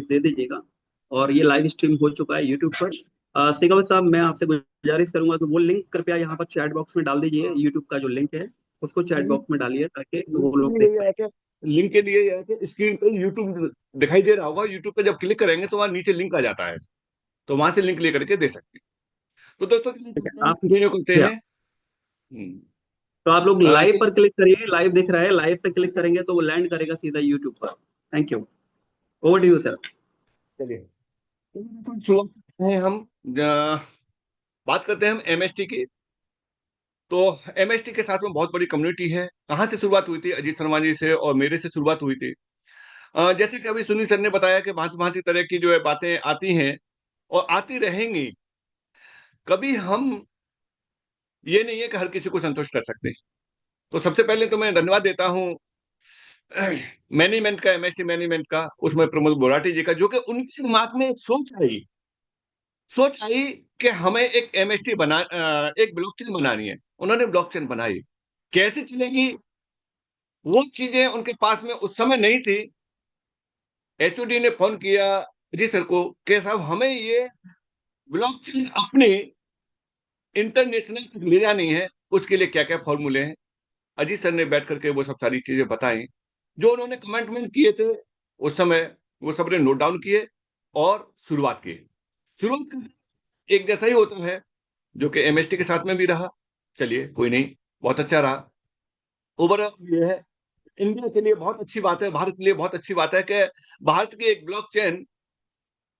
दे दीजिएगा। और ये लाइव स्ट्रीम हो चुका है यूट्यूब पर। शेखावत साहब, मैं आपसे गुजारिश करूंगा कि वो लिंक कृपया यहाँ पर चैट बॉक्स में डाल दीजिए। यूट्यूब का जो लिंक है उसको चैट लिंक बॉक्स में डालिए ताकि वो लिंक लोग के देख लिए पाए। आके लिंक के लिए आके स्क्रीन पे यूट्यूब दिखाई दे रहा होगा। यूट्यूब पे जब क्लिक करेंगे तो वहां नीचे लिंक आ जाता है, तो वहां से लिंक लेकर के दे सकते हैं। तो दोस्तों ठीक है, आप कंटिन्यू करते या हैं। हम्म, तो आप लोग लाइव चलिए पर क्लिक करिए। लाइव दिख रहा है, लाइव पे क्लिक करेंगे तो वो लैंड करेगा सीधा यूट्यूब पर। Thank you. Over to you sir. चलिए तो शुरुआत करते हैं हम। बात करते हैं हम एमएसटी की। तो एमएसटी के साथ में बहुत बड़ी कम्युनिटी है। कहाँ से शुरुआत हुई थी? अजीत शर्मा जी से और मेरे से शुरुआत हुई थी। जैसे कि अभी सुनील सर ने बताया कि भांति भांति तरह की जो है बातें आती हैं और आती रहेंगी। कभी हम ये नहीं है कि हर किसी को संतुष्ट कर सकते हैं। तो सबसे पहले तो मैं धन्यवाद देता हूँ मैनेजमेंट का, एमएसटी मैनेजमेंट का, उसमें प्रमोद बोराटी जी का, जो कि उनके दिमाग में एक सोच आई कि हमें एक एमएसटी एक ब्लॉकचेन बनानी है। उन्होंने ब्लॉकचेन बनाई। कैसे चलेगी वो चीजें उनके पास में उस समय नहीं थी। एचओडी ने फोन किया जी सर को कि साहब हमें ये ब्लॉकचेन अपने इंटरनेशनल तक ले जानी है, उसके लिए क्या क्या फॉर्मूले हैं। अजीत सर ने बैठ करके वो सब सारी चीजें बताई, जो उन्होंने कमेंटमेंट किए थे उस समय। वो सबने नोट डाउन किए और शुरुआत की। एक जैसा ही होता है, जो कि एमएसटी के साथ में भी रहा। चलिए कोई नहीं, बहुत अच्छा रहा। ओवरऑल ये है, इंडिया के लिए बहुत अच्छी बात है, भारत के लिए बहुत अच्छी बात है कि भारत की एक ब्लॉकचेन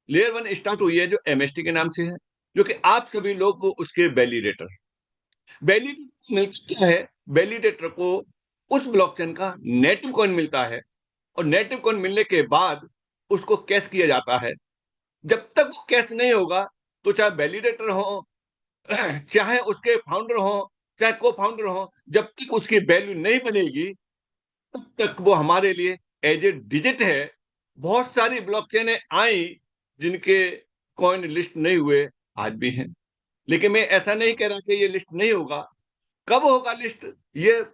लेयर 1 स्टार्ट हुई है, जो एमएसटी के नाम से है, जो कि आप सभी लोग को उसके वैलिडेटर मिलता क्या है। वैलिडेटर को उस ब्लॉकचेन का नेटिव कॉइन मिलता है, और नेटिव कॉइन मिलने के बाद उसको कैश किया जाता है। जब तक वो कैश नहीं होगा, तो चाहे वैलिडेटर हो, चाहे उसके फाउंडर हो, चाहे को फाउंडर हो, जब तक उसकी वैल्यू नहीं बनेगी तब तक वो हमारे लिए एज ए डिजिट है। बहुत सारी ब्लॉकचेनें आई जिनके कॉइन लिस्ट नहीं हुए, आज भी हैं। लेकिन मैं ऐसा नहीं कह रहा कि ये लिस्ट नहीं होगा। कब होगा लिस्ट, ये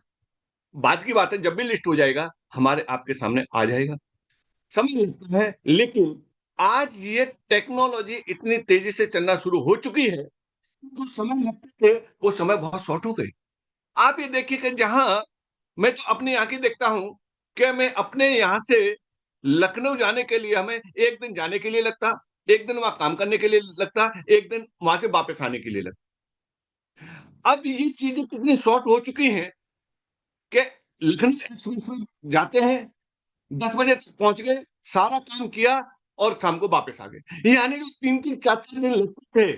बाद की बात है। जब भी लिस्ट हो जाएगा हमारे आपके सामने आ जाएगा। समय लगता है, लेकिन आज ये टेक्नोलॉजी इतनी तेजी से चलना शुरू हो चुकी है, जो समय लगते थे वो समय बहुत शॉर्ट हो गए। आप ये देखिए कि जहां मैं तो अपनी आंखें देखता हूं कि मैं अपने यहाँ से लखनऊ जाने के लिए हमें एक दिन जाने के लिए लगता, एक दिन वहां काम करने के लिए लगता, एक दिन वहां से वापस आने के लिए लगता। अब ये चीजें कितनी शॉर्ट हो चुकी हैं कि लखनऊ एक्सप्रेस में जाते हैं, 10 बजे पहुंच गए, सारा काम किया और शाम को वापस आ गए। यानी जो 3-3 4-4 दिन लगते थे,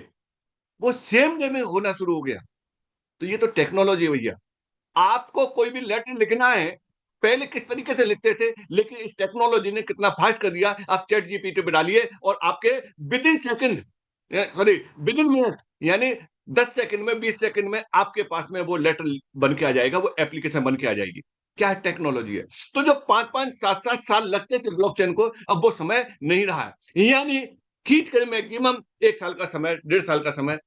वो सेम डे में होना शुरू हो गया। तो ये तो टेक्नोलॉजी है भैया। आपको कोई भी लेटर लिखना है, पहले किस तरीके से लिखते थे, लेकिन इस टेक्नोलॉजी ने कितना फास्ट कर दिया। आप चैट जीपीटी पे डालिए और आपके with in second, sorry with in minute, यानी 10 सेकंड में, 20 सेकंड में आपके पास में वो लेटर बन के आ जाएगा, वो एप्लीकेशन बन के आ जाएगी। क्या टेक्नोलॉजी है। तो जो 5-5 7-7 साल लगते थे ब्लॉकचेन को, अब वो समय नहीं रहा है। यानी खींच कर मैक्सिमम 1 साल का समय, 1.5 साल का समय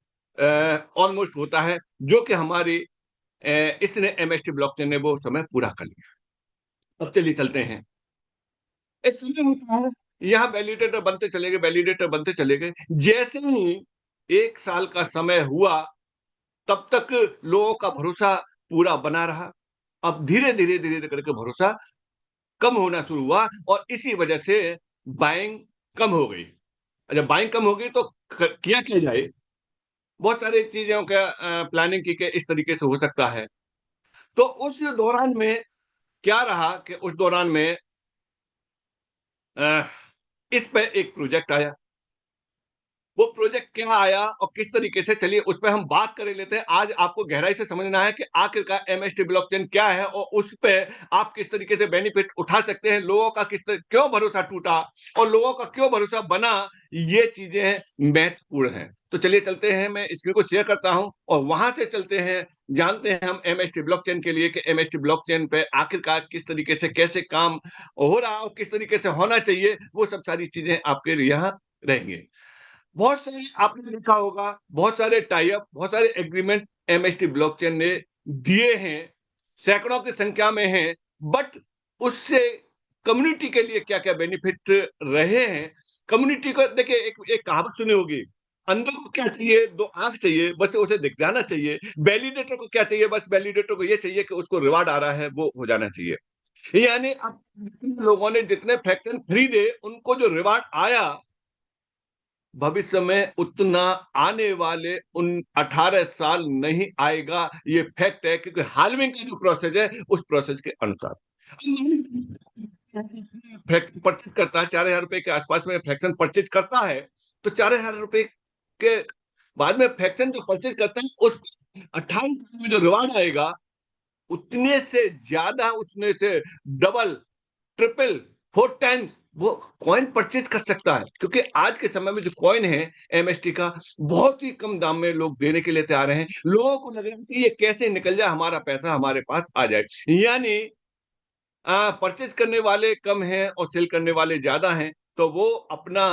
ऑलमोस्ट होता है, जो कि हमारी इसने एमएसटी ब्लॉकचेन ने वो समय पूरा कर लिया। अब चलिए चलते हैं। एक समय होता है, यहाँ वैलिडेटर बनते चले गए, वैलिडेटर बनते चले गए। जैसे ही 1 साल का समय हुआ, तब तक लोगों का भरोसा पूरा बना रहा। अब धीरे धीरे धीरे धीरे करके भरोसा कम होना शुरू हुआ, और इसी वजह से बाइंग कम हो गई। जब बाइंग कम हो गई तो किया क्या जाए। बहुत सारी चीजों का प्लानिंग की कि इस तरीके से हो सकता है। तो उस दौरान में क्या रहा कि उस दौरान में अ, इस पे एक प्रोजेक्ट आया। वो प्रोजेक्ट क्या आया और किस तरीके से, चलिए उस पे हम बात कर लेते हैं। आज आपको गहराई से समझना है कि आखिरकार एमएसटी ब्लॉकचेन क्या है और उस पे आप किस तरीके से बेनिफिट उठा सकते हैं। लोगों का क्यों भरोसा टूटा और लोगों का क्यों भरोसा बना, ये चीजें महत्वपूर्ण हैं। तो चलिए चलते हैं, मैं स्क्रीन को शेयर करता हूं और वहां से चलते हैं, जानते हैं हम एमएसटी ब्लॉकचेन के लिए कि एमएसटी ब्लॉकचेन पे आखिरकार किस तरीके से, कैसे काम हो रहा और किस तरीके से होना चाहिए। वो सब सारी चीजें आपके यहाँ रहेंगे। बहुत सारे आपने देखा होगा, बहुत सारे टाई अप, बहुत सारे एग्रीमेंट एमएसटी ब्लॉकचेन ने दिए हैं, सैकड़ों की संख्या में हैं। बट उससे कम्युनिटी के लिए क्या क्या बेनिफिट रहे हैं, कम्युनिटी को देखिए, एक कहावत सुनी होगी, अंधे को क्या चाहिए, 2 आँख चाहिए, बस उसे दिख जाना चाहिए। वैलिडेटर को क्या चाहिए, बस वैलिडेटर को ये चाहिए कि उसको रिवार्ड आ रहा है, वो हो जाना चाहिए। यानी अब जितने लोगों ने जितने फ्रैक्शन खरीदे, उनको जो रिवार्ड आया, भविष्य में उतना आने वाले उन 18 साल नहीं आएगा, ये फैक्ट है, क्योंकि हाल्विंग का जो प्रोसेस है, उस प्रोसेस के अनुसार। परचेज करता है, 4,000 रुपए के आसपास में फ्रैक्शन परचेज करता है, तो 4,000 रुपए के बाद में फ्रैक्शन जो परचेज करता है, उस 28 में जो रिवार्ड आएगा, उतने से ज्यादा, उसमें से डबल, ट्रिपल, 4 टाइम्स वो कॉइन परचेज कर सकता है, क्योंकि आज के समय में जो कॉइन है एमएसटी का, बहुत ही कम दाम में लोग देने के लिए तैयार हैं। लोगों को लग रहा है कि ये कैसे निकल जाए, हमारा पैसा हमारे पास आ जाए। यानी परचेज करने वाले कम हैं और सेल करने वाले ज्यादा हैं, तो वो अपना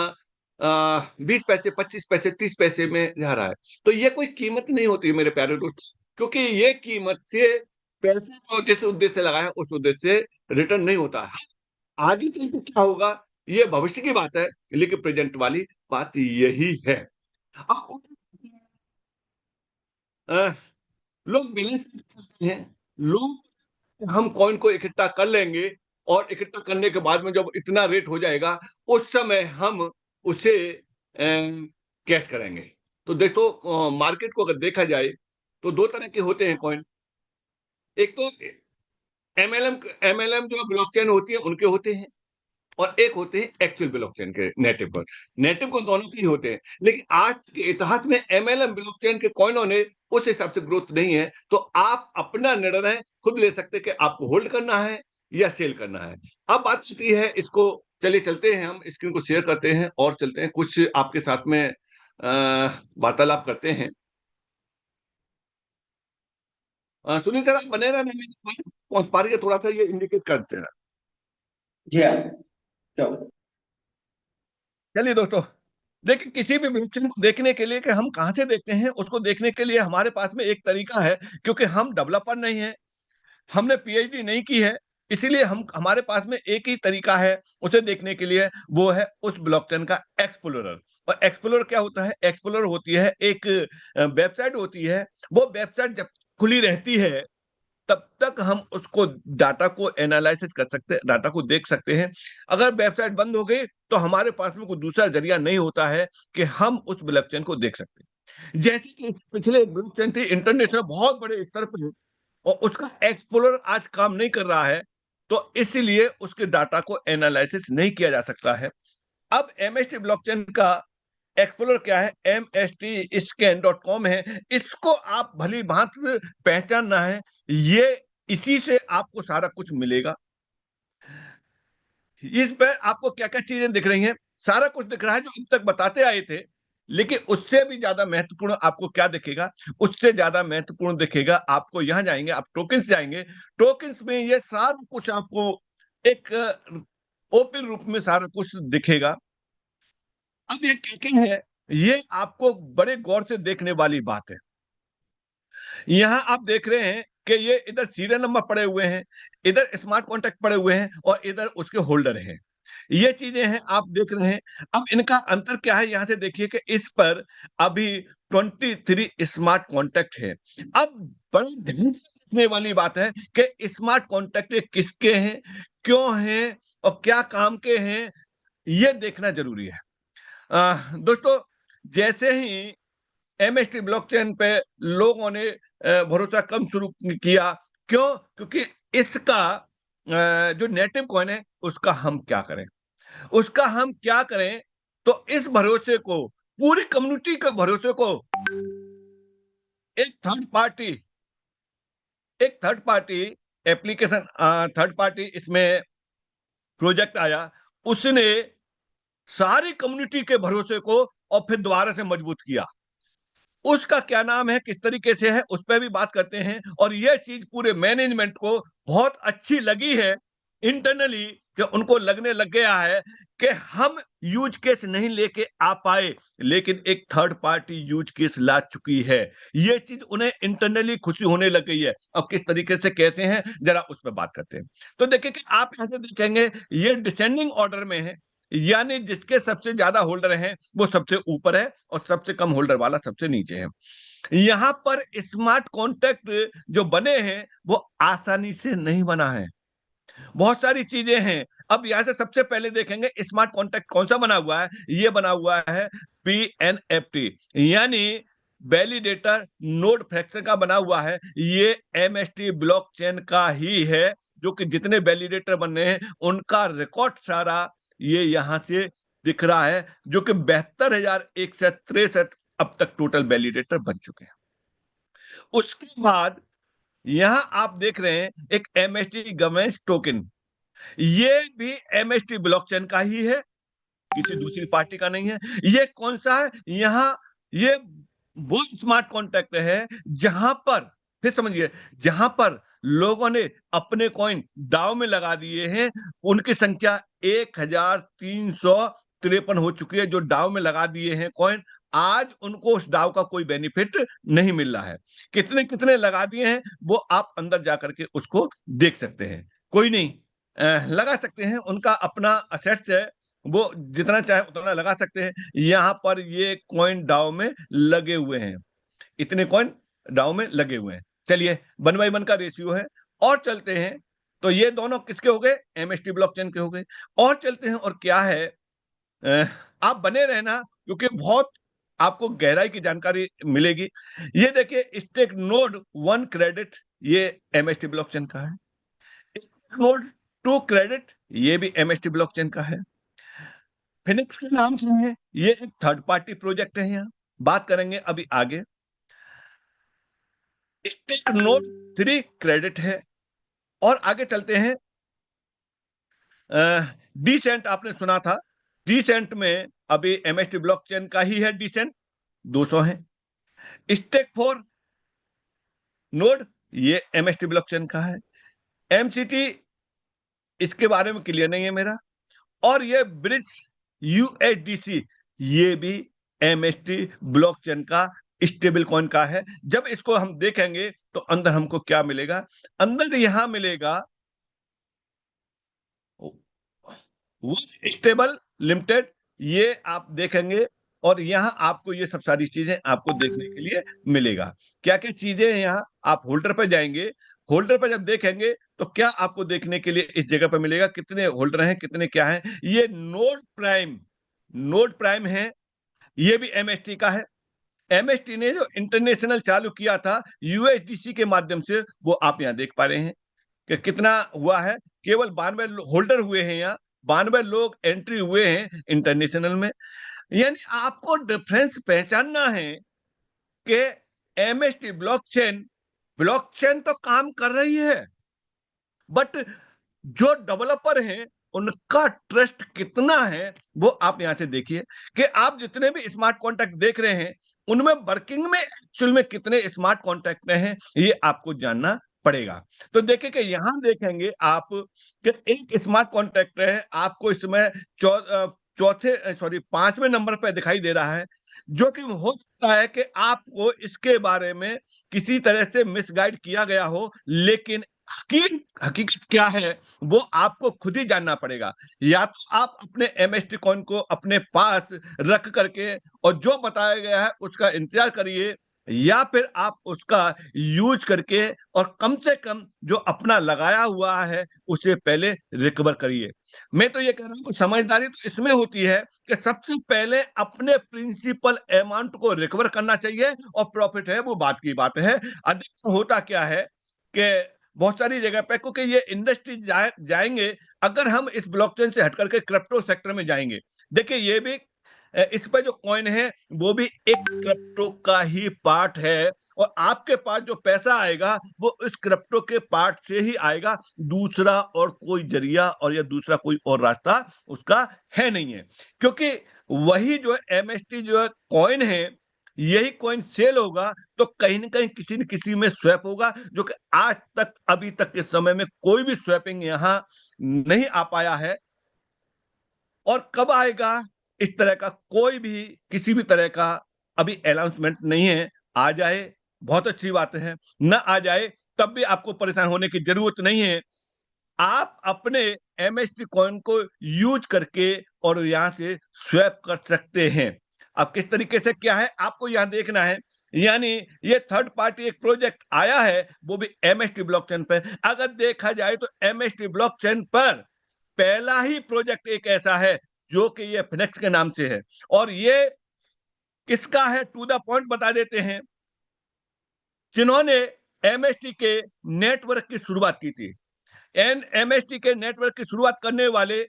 20 पैसे, 25 पैसे, 30 पैसे में जा रहा है। तो ये कोई कीमत नहीं होती है मेरे प्यारे दोस्तों, क्योंकि ये कीमत से पैसे को जिस उद्देश्य से लगाया, उस उद्देश्य से रिटर्न नहीं होता है। आगे चल के क्या होगा, ये भविष्य की बात है, लेकिन प्रेजेंट वाली बात यही है। अब अ, लोग बैलेंस करते हैं, लोग हम कॉइन को इकट्ठा कर लेंगे, और इकट्ठा करने के बाद में जब इतना रेट हो जाएगा, उस समय हम उसे कैश करेंगे। तो दोस्तों, मार्केट को अगर देखा जाए, तो 2 तरह के होते हैं कॉइन। एक तो एमएलएम एमएलएम जो ब्लॉकचेन होती है, उनके होते हैं, और एक होते हैं एक्चुअल ब्लॉकचेन के, नेटिव कॉइन। नेटिव कॉइन दोनों के ही होते हैं, लेकिन आज के इतिहास में एमएलएम ब्लॉकचेन के कॉइनों ने उस हिसाब से ग्रोथ नहीं है, तो आप अपना निर्णय खुद ले सकते हैं कि आपको होल्ड करना है या सेल करना है। अब बात आती है इसको, चलिए चलते हैं, हम स्क्रीन को शेयर करते हैं और चलते हैं, कुछ आपके साथ में वार्तालाप करते हैं। सुनील सर, आप बने रहना, मेरी आवाज़ पहुँच पा रही है? थोड़ा-सा ये इंडिकेट कर देना। जी हाँ, चलो। चलिए दोस्तों, देखिए, किसी भी ब्लॉकचेन को देखने के लिए कि हम कहाँ से देखते हैं, उसको देखने के लिए हमारे पास में एक तरीका है, क्योंकि हम डेवलपर नहीं हैं, हमने पीएचडी नहीं की है, इसीलिए हम हमारे पास में एक ही तरीका है उसे देखने के लिए, वो है उस ब्लॉकचेन का एक्सप्लोरर। और एक्सप्लोरर क्या होता है? एक्सप्लोरर होती है एक वेबसाइट होती है, वो वेबसाइट जब खुली रहती है, तब तक हम उसको डाटा को एनालिसिस कर सकते हैं, डाटा को देख सकते हैं। अगर वेबसाइट बंद हो गई, तो हमारे पास में कोई दूसरा जरिया नहीं होता है कि हम उस ब्लॉकचेन को देख सकते हैं। जैसे कि पिछले ब्लॉकचेन थी इंटरनेशनल, बहुत बड़े स्तर पर, और उसका एक्सप्लोरर आज काम नहीं कर रहा है, तो इसलिए उसके डाटा को एनालिसिस नहीं किया जा सकता है। अब एमएसटी ब्लॉकचेन का एक्सप्लोरर क्या है? mstscan.com है। इसको आप भली भांति पहचानना है, ये इसी से आपको सारा कुछ मिलेगा। इस पे आपको क्या-क्या चीजें दिख रही हैं? सारा कुछ दिख रहा है जो अब तक बताते आए थे, लेकिन उससे भी ज्यादा महत्वपूर्ण आपको क्या दिखेगा? उससे ज्यादा महत्वपूर्ण दिखेगा, आपको यहाँ जाएंगे, आप टोकन्स जाएंगे, टोकन्स में ये सारा कुछ आपको एक ओपन रूप में सारा कुछ दिखेगा। अब ये क्या-क्या है, ये आपको बड़े गौर से देखने वाली बात है। यहाँ आप देख रहे हैं कि ये इधर सीरियल नंबर पड़े हुए हैं, इधर स्मार्ट कॉन्टैक्ट पड़े हुए हैं, और इधर उसके होल्डर हैं। ये चीजें हैं, आप देख रहे हैं। अब इनका अंतर क्या है, यहाँ से देखिए कि इस पर अभी 23 स्मार्ट कॉन्टैक्ट है। अब बड़े ध्यान से देखने वाली बात है कि स्मार्ट कॉन्टैक्ट ये किसके हैं, क्यों हैं, और क्या काम के हैं, ये देखना जरूरी है। दोस्तों, जैसे ही एमएसटी ब्लॉकचेन पे लोगों ने भरोसा कम शुरू किया, क्यों? क्योंकि इसका जो नेटिव कॉइन है, उसका हम क्या करें? उसका हम क्या करें? तो इस भरोसे को, पूरी कम्युनिटी के भरोसे को, एक थर्ड पार्टी एक third party application, third party इसमें प्रोजेक्ट आया, उसने सारी कम्युनिटी के भरोसे को और फिर दोबारा से मजबूत किया। उसका क्या नाम है, किस तरीके से है, उस पे भी बात करते हैं। और ये चीज पूरे मैनेजमेंट को बहुत अच्छी लगी है इंटरनली, कि उनको लगने लग गया है कि हम यूज केस नहीं लेके आ पाए, लेकिन एक थर्ड पार्टी यूज केस ला चुकी है। ये चीज उन्हें इंटरनली खुशी होने लग गई है। और किस तरीके से, कैसे हैं, जरा उस पर बात करते हैं। तो देखिए कि आप यहां से देखेंगे, ये डिसेंडिंग ऑर्डर में है, यानी जिसके सबसे ज्यादा होल्डर हैं वो सबसे ऊपर है और सबसे कम होल्डर वाला सबसे नीचे है। यहां पर स्मार्ट कॉन्ट्रैक्ट जो बने हैं वो आसानी से नहीं बना है, बहुत सारी चीजें हैं। अब यहां से सबसे पहले देखेंगे स्मार्ट कॉन्ट्रैक्ट कौन सा बना हुआ है। ये बना हुआ है PNFT, यानी वैलिडेटर नोड फ्रैक्शन का बना हुआ है। ये MST ब्लॉकचेन का ही है, जो कि जितने वैलिडेटर बने हैं उनका रिकॉर्ड सारा ये यहां से दिख रहा है, जो कि 72,163 अब तक टोटल वैलिडेटर बन चुके हैं। उसके बाद यहां आप देख रहे हैं एक MST गवर्नेंस टोकन, ये भी MST ब्लॉकचेन का ही है, किसी दूसरी पार्टी का नहीं है। ये कौन सा है? यहां ये वो स्मार्ट कॉन्ट्रैक्ट है जहां पर, फिर समझिए, जहां पर लोगों ने अपने कॉइन दाव में लगा दिए हैं, उनकी संख्या 1353 हो चुकी है। जो दाव में लगा दिए हैं कॉइन, आज उनको उस दाव का कोई बेनिफिट नहीं मिल रहा है। कितने कितने लगा दिए हैं वो आप अंदर जाकर के उसको देख सकते हैं। कोई नहीं, लगा सकते हैं, उनका अपना असेट्स है, वो जितना चाहे उतना लगा सकते हैं। यहां पर ये कॉइन डाउ में लगे हुए हैं, इतने कॉइन डाउ में लगे हुए हैं। चलिए 1/1 का रेशियो है। और चलते हैं, तो ये दोनों किसके हो गए? MST ब्लॉकचेन के हो गए। और चलते हैं, और क्या है, अ, आप बने रहना क्योंकि बहुत आपको गहराई की जानकारी मिलेगी। ये देखिए, स्टेक नोड 1 क्रेडिट, ये MST ब्लॉकचेन का है। स्टेक नोड 2 क्रेडिट, ये भी MST ब्लॉकचेन का है। फिनिक्स के नाम से है, ये एक थर्ड पार्टी प्रोजेक्ट है। यहाँ बात करेंगे अभी आगे। स्टेक नोड 3 क्रेडिट है। और आगे चलते हैं, डीसेंट आपने सुना था, डीसेंट में अभी MST ब्लॉकचेन का ही है, डीसेंट 200 है। स्टेक 4 नोड, ये MST ब्लॉकचेन का है। MCT, इसके बारे में क्लियर नहीं है मेरा। और ये ब्रिज USDC, ये भी MST ब्लॉकचेन का स्टेबल कॉइन का है। जब इसको हम देखेंगे तो अंदर हमको क्या मिलेगा? अंदर यहां मिलेगा स्टेबल लिमिटेड, ये आप देखेंगे। और यहां आपको ये सब सारी चीजें आपको देखने के लिए मिलेगा। क्या क्या चीजें हैं यहाँ, आप होल्डर पर जाएंगे, होल्डर पर जब देखेंगे तो क्या आपको देखने के लिए इस जगह पर मिलेगा? कितने होल्डर हैं, कितने क्या हैं। ये नोड प्राइम, नोड प्राइम है, ये भी MST का है। MST ने जो इंटरनेशनल चालू किया था USDC के माध्यम से, वो आप यहाँ देख पा रहे हैं कि कितना हुआ है। केवल 92 होल्डर हुए हैं यहाँ, 92 लोग एंट्री हुए हैं इंटरनेशनल में। यानी आपको डिफरेंस पहचानना है कि MST ब्लॉकचेन, ब्लॉकचेन तो काम कर रही है, बट जो डेवलपर हैं उनका ट्रस्ट कितना है, वो आप यहां से देखिए कि आप जितने भी स्मार्ट कॉन्ट्रैक्ट देख रहे हैं उनमें वर्किंग में एक्चुअल में कितने स्मार्ट कॉन्ट्रैक्ट हैं, ये आपको जानना पड़ेगा। तो देखिए कि यहां देखेंगे आप कि एक स्मार्ट कॉन्ट्रैक्ट है, आपको इसमें चौथे, सॉरी, 5वें नंबर पर दिखाई दे रहा है, जो कि हो सकता है कि आपको इसके बारे में किसी तरह से मिसगाइड किया गया हो, लेकिन हकीकत क्या है वो आपको खुद ही जानना पड़ेगा। या तो आप अपने MST कॉइन को अपने पास रख करके और जो बताया गया है उसका इंतजार करिए, या फिर आप उसका यूज करके और कम से कम जो अपना लगाया हुआ है उसे पहले रिकवर करिए। मैं तो ये कह रहा हूं कि समझदारी तो इसमें होती है कि सबसे पहले अपने प्रिंसिपल अमाउंट को रिकवर करना चाहिए, और प्रॉफिट है वो बात की बात है। अधिक होता क्या है कि बहुत सारी जगह पे, क्योंकि ये इंडस्ट्री जाएंगे, अगर हम इस ब्लॉकचेन से हट करके क्रिप्टो सेक्टर में जाएंगे, देखिए ये भी इस पे जो कॉइन है वो भी एक क्रिप्टो का ही पार्ट है, और आपके पास जो पैसा आएगा वो इस क्रिप्टो के पार्ट से ही आएगा। दूसरा और कोई जरिया और या दूसरा कोई और रास्ता उसका है नहीं है, क्योंकि वही जो है MST जो है कॉइन है, यही कॉइन सेल होगा तो कहीं ना कहीं किसी न किसी में स्वैप होगा, जो कि आज तक, अभी तक के समय में कोई भी स्वैपिंग यहां नहीं आ पाया है। और कब आएगा, इस तरह का कोई भी किसी भी तरह का अभी अनाउंसमेंट नहीं है। आ जाए बहुत अच्छी बात है, न आ जाए तब भी आपको परेशान होने की जरूरत नहीं है। आप अपने एमएसटी कॉइन को यूज करके और यहां से स्वैप कर सकते हैं। अब किस तरीके से क्या है आपको यहां देखना है। यानी ये थर्ड पार्टी एक प्रोजेक्ट आया है, वो भी एमएसटी ब्लॉकचेन पर। अगर देखा जाए तो एमएसटी ब्लॉकचेन पर पहला ही प्रोजेक्ट एक ऐसा है जो कि ये फिनेक्स के नाम से है, और ये किसका है टू द पॉइंट बता देते हैं। जिन्होंने एमएसटी के नेटवर्क की शुरुआत की थी, एमएसटी के नेटवर्क की शुरुआत करने वाले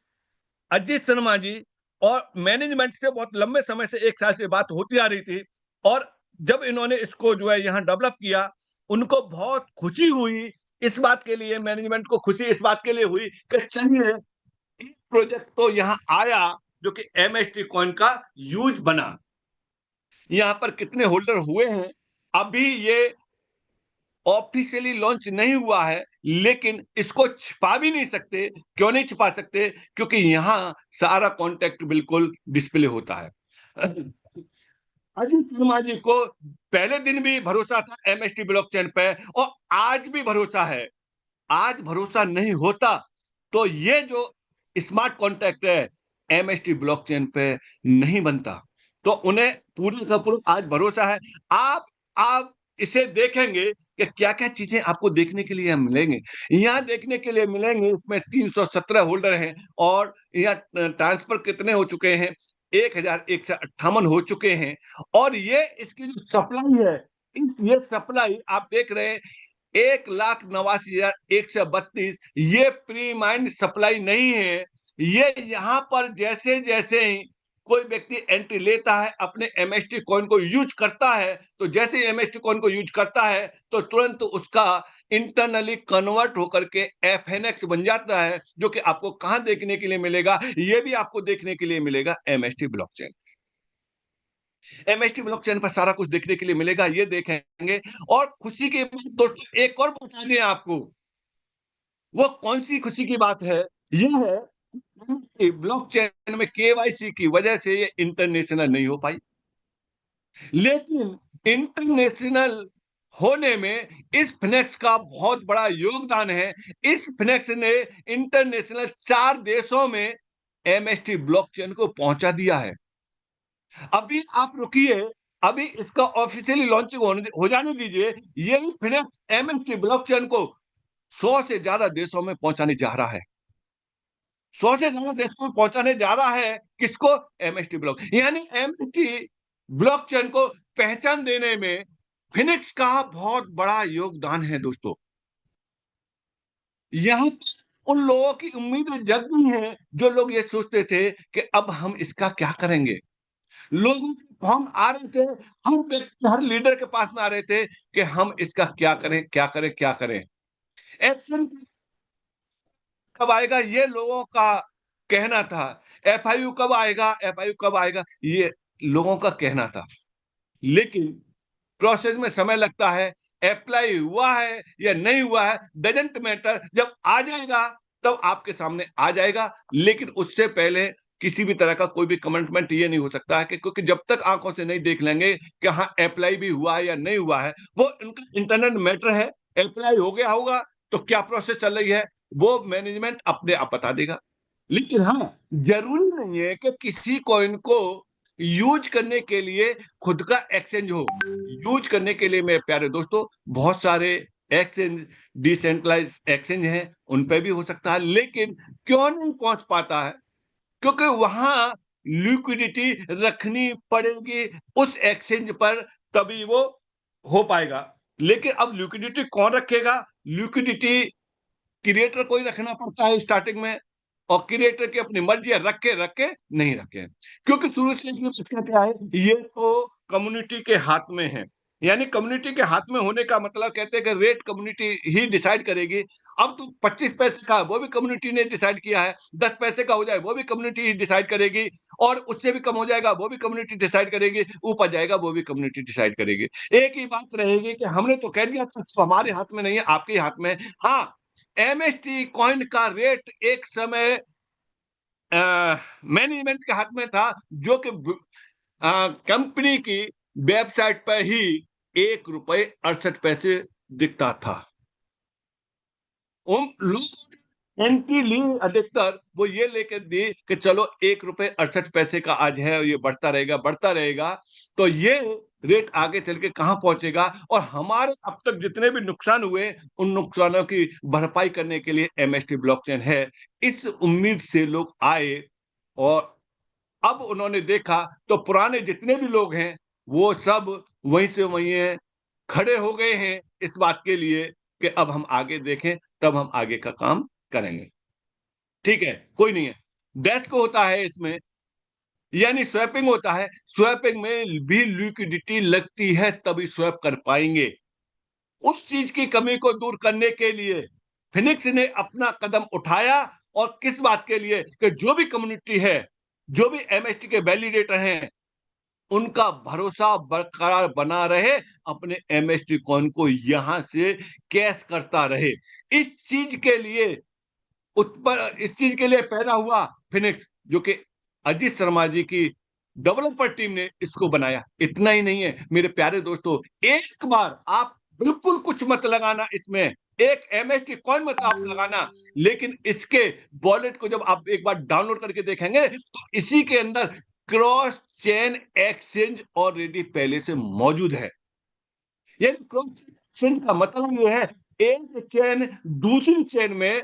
अजीत शर्मा जी, और मैनेजमेंट से बहुत लंबे समय से 1 साल से बात होती आ रही थी, और जब इन्होंने इसको जो है यहाँ डेवलप किया, उनको बहुत खुशी हुई। इस बात के लिए मैनेजमेंट को खुशी इस बात के लिए हुई कि चलिए एक प्रोजेक्ट तो यहाँ आया जो कि एमएसटी कॉइन का यूज बना। यहाँ पर कितने होल्डर हुए हैं अभी ये ऑफिशियली लॉन्च नहीं हुआ है, लेकिन इसको छिपा भी नहीं सकते। क्यों नहीं छिपा सकते? क्योंकि यहाँ सारा कॉन्टेक्ट बिल्कुल डिस्प्ले होता है। अजीत शर्मा जी को पहले दिन भी भरोसा था एमएसटी ब्लॉकचेन पे, और आज भी भरोसा है। आज भरोसा नहीं होता तो ये जो स्मार्ट कॉन्ट्रैक्ट है एमएसटी ब्लॉकचेन पे नहीं बनता। तो उन्हें पूरा का पूरा आज भरोसा है। आप इसे देखेंगे कि क्या-क्या चीजें आपको देखने के लिए मिलेंगे। यहाँ देखने के लिए मिलेंगे, इसमें 317 होल्डर हैं, और यहाँ ट्रांसफर कितने हो चुके हैं, 1158 हो चुके हैं। और ये इसकी जो सप्लाई है, ये सप्लाई आप देख रहे हैं 1,89,132, ये प्री माइंड सप्लाई नहीं है। ये यहाँ पर जैसे जैसे ही कोई व्यक्ति एंट्री लेता है, अपने एमएसटी कॉइन को यूज करता है, तो जैसे ही एमएसटी कॉइन को यूज करता है तो तुरंत उसका इंटरनली कन्वर्ट होकर के एफएनएक्स बन जाता है, जो कि आपको कहां देखने के लिए मिलेगा, ये भी आपको देखने के लिए मिलेगा एमएसटी ब्लॉकचेन। एमएसटी ब्लॉकचेन पर सारा कुछ देखने के लिए मिलेगा, ये देखेंगे। और खुशी की बात दोस्तों एक और बता दें आपको, वो कौन सी खुशी की बात है, ये है कि ब्लॉकचेन में केवाईसी की वजह से ये इंटरनेशनल नहीं हो पाई। लेकिन इंटरनेशनल होने में इस फिनेक्स का बहुत बड़ा योगदान है। इस फिनेक्स ने इंटरनेशनल 4 देशों में एमएसटी ब्लॉकचेन को पहुंचा दिया है। अभी आप रुकिए, अभी इसका ऑफिशियली लॉन्चिंग हो जाने दीजिए। यही फिनेक्स एमएसटी ब्लॉकचेन को 100 से ज्यादा देशों में पहुंचाने जा रहा है। 100 से ज्यादा देशों में पहुंचाने जा रहा है किसको? एमएसटी ब्लॉक, यानी एमएसटी ब्लॉकचेन को पहचान देने में फिनिक्स का बहुत बड़ा योगदान है दोस्तों। यहाँ पर उन लोगों की उम्मीदें जग गई हैं, जो लोग ये सोचते थे कि अब हम इसका क्या करेंगे। लोगों के फॉर्म आ रहे थे, हम व्यक्ति हर लीडर के पास में आ रहे थे कि हम इसका क्या करें, क्या करें, क्या करें। एक्शन कब आएगा ये लोगों का कहना था। एफआईयू कब आएगा, एफआईयू कब आएगा, ये लोगों का कहना था। लेकिन प्रोसेस में समय लगता है, अप्लाई हुआ है या नहीं हुआ है डजंट मैटर, जब आ जाएगा तब आपके सामने आ जाएगा। लेकिन उससे पहले किसी भी तरह का कोई भी कमिटमेंट ये नहीं हो सकता है कि, क्योंकि जब तक आंखों से नहीं देख लेंगे कि हाँ अप्लाई भी हुआ है या नहीं हुआ है, वो इनका इंटरनल मैटर है। अप्लाई हो गया होगा तो क्या प्रोसेस चल रही है वो मैनेजमेंट अपने आप बता देगा। लेकिन हाँ, जरूरी नहीं है कि किसी कॉइन को यूज करने के लिए खुद का एक्सचेंज हो। यूज करने के लिए मेरे प्यारे दोस्तों बहुत सारे एक्सचेंज, डिसेंट्रलाइज एक्सचेंज हैं, उन पे भी हो सकता है। लेकिन क्यों नहीं पहुंच पाता है? क्योंकि वहां लिक्विडिटी रखनी पड़ेगी उस एक्सचेंज पर, तभी वो हो पाएगा। लेकिन अब लिक्विडिटी कौन रखेगा? लिक्विडिटी क्रिएटर को ही रखना पड़ता है स्टार्टिंग में, और क्रिएटर की अपनी मर्जी है, रखे नहीं रखे। क्योंकि शुरू से ये बच्चा क्या है, ये तो कम्युनिटी के हाथ में है। यानी कम्युनिटी के हाथ में होने का मतलब कहते हैं कि रेट कम्युनिटी ही डिसाइड करेगी। अब तो 25 पैसे का वो भी कम्युनिटी ने डिसाइड किया है, 10 पैसे का हो जाए वो भी कम्युनिटी ही डिसाइड करेगी, और उससे भी कम हो जाएगा वो भी कम्युनिटी डिसाइड करेगी, ऊपर जाएगा वो भी कम्युनिटी डिसाइड करेगी। एक ही बात रहेगी कि हमने तो कह दिया तो हमारे हाथ में नहीं है, आपके ही हाथ में है। हाँ, एमएसटी कॉइन का रेट एक समय मैनेजमेंट के हाथ में था, जो कि कंपनी की वेबसाइट पर ही ₹1.68 दिखता था। उन लोग एंट्री ली अधिकतर वो ये लेकर दी कि चलो 1 रुपए 68 पैसे का आज है और ये बढ़ता रहेगा, तो ये रेट आगे चल के कहाँ पहुंचेगा, और हमारे अब तक जितने भी नुकसान हुए उन नुकसानों की भरपाई करने के लिए एमएसटी ब्लॉकचेन है। इस उम्मीद से लोग आए, और अब उन्होंने देखा तो पुराने जितने भी लोग हैं वो सब वहीं से वहीं हैं, खड़े हो गए हैं इस बात के लिए कि अब हम आगे देखें, तब हम आगे का काम करेंगे। ठीक है, कोई नहीं है। डेस्क होता है इसमें, यानी स्वैपिंग होता है, स्वैपिंग में भी लिक्विडिटी लगती है तभी स्वैप कर पाएंगे। उस चीज की कमी को दूर करने के लिए फिनिक्स ने अपना कदम उठाया, और किस बात के लिए कि जो भी कम्युनिटी है, जो भी एमएसटी के वैलिडेटर हैं, उनका भरोसा बरकरार बना रहे, अपने एमएसटी कॉइन को यहां से कैश करता रहे। इस चीज के लिए इस चीज के लिए पैदा हुआ फिनिक्स, जो कि अजीत शर्मा जी की डेवलपर टीम ने इसको बनाया। इतना ही नहीं है मेरे प्यारे दोस्तों, एक बार आप बिल्कुल कुछ मत लगाना इसमें, एक एमएसटी कॉइन मत आप लगाना, लेकिन इसके वॉलेट को जब आप एक बार डाउनलोड करके देखेंगे तो इसी के अंदर क्रॉस चेन एक्सचेंज ऑलरेडी पहले से मौजूद है। यानी क्रॉस चेन का मतलब ये है, एक चेन दूसरी चेन में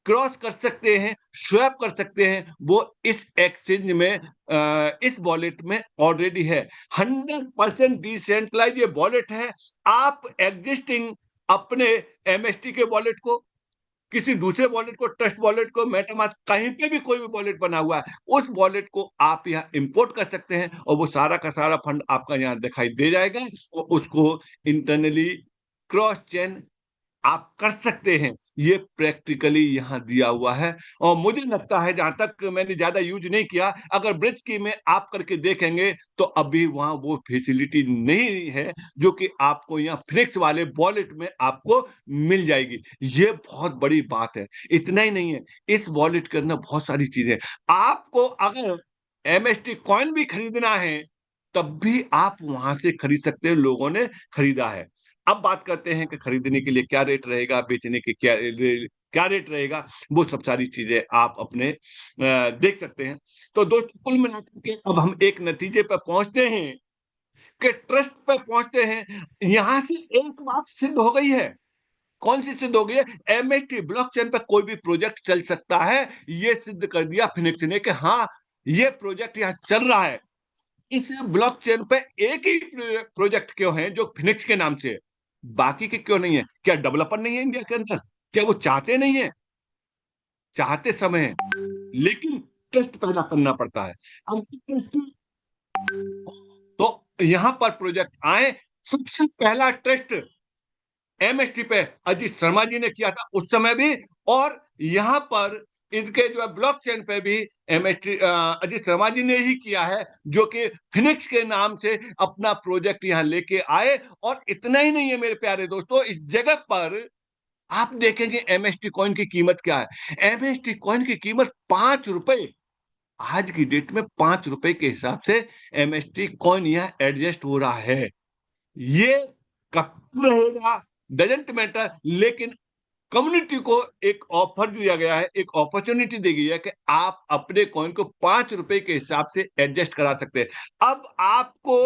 क्रॉस कर सकते हैं, स्वैप कर सकते हैं, वो इस एक्सचेंज में इस वॉलेट में ऑलरेडी है। 100% डिसेंट्रलाइज ये वॉलेट है। आप एग्जिस्टिंग अपने एमएसटी के वॉलेट को, किसी दूसरे वॉलेट को, ट्रस्ट वॉलेट को, मेटामास्क, कहीं पे भी कोई भी वॉलेट बना हुआ है, उस वॉलेट को आप यहाँ इंपोर्ट कर सकते हैं, और वो सारा का सारा फंड आपका यहाँ दिखाई दे जाएगा, और उसको इंटरनली क्रॉस चेन आप कर सकते हैं। ये प्रैक्टिकली यहाँ दिया हुआ है, और मुझे लगता है, जहां तक मैंने ज्यादा यूज नहीं किया, अगर ब्रिज की में आप करके देखेंगे तो अभी वहां वो फैसिलिटी नहीं है जो कि आपको यहाँ फिनिक्स वाले वॉलेट में आपको मिल जाएगी। ये बहुत बड़ी बात है। इतना ही नहीं है, इस वॉलेट के अंदर बहुत सारी चीजें, आपको अगर एमएसटी कॉइन भी खरीदना है तब भी आप वहां से खरीद सकते हैं, लोगों ने खरीदा है। अब बात करते हैं कि खरीदने के लिए क्या रेट रहेगा, बेचने के क्या रेट रहेगा, वो सब सारी चीजें आप अपने देख सकते हैं। तो दोस्तों, कुल मिलाकर के अब हम एक नतीजे पर पहुंचते हैं कि ट्रस्ट पे पहुंचते हैं। यहां से एक बात सिद्ध हो गई है। कौन सी सिद्ध हो गई है? एमएसटी ब्लॉकचेन पे कोई भी प्रोजेक्ट चल सकता है, ये सिद्ध कर दिया फिनिक्स ने कि हाँ, ये प्रोजेक्ट यहाँ चल रहा है। इस ब्लॉकचेन पे एक ही प्रोजेक्ट क्यों है जो फिनिक्स के नाम से है, बाकी के क्यों नहीं है? क्या डेवलपर नहीं है इंडिया के अंदर? क्या वो चाहते नहीं है? चाहते समय है, लेकिन ट्रस्ट पैदा करना पड़ता है। अब ट्रस्ट, तो यहां पर प्रोजेक्ट आए, सबसे पहला ट्रस्ट एमएसटी पे अजीत शर्मा जी ने किया था उस समय भी, और यहां पर इनके जो है ब्लॉकचेन पे भी एमएसटी अजीत शर्मा जी ने ही किया है, जो कि फिनिक्स के नाम से अपना प्रोजेक्ट यहां लेके आए। और इतना ही नहीं है मेरे प्यारे दोस्तों, इस जगह पर आप देखेंगे एमएसटी कॉइन की कीमत क्या है। एमएसटी कॉइन की कीमत 5 रुपए, आज की डेट में 5 रुपए के हिसाब से एमएसटी कॉइन यह एडजस्ट हो रहा है। ये कब रहेगा डजेंट मैटर, लेकिन कम्युनिटी को एक ऑफर दिया गया है, एक अपॉर्चुनिटी दी गई है कि आप अपने कॉइन को 5 रुपए के हिसाब से एडजस्ट करा सकते हैं। अब आपको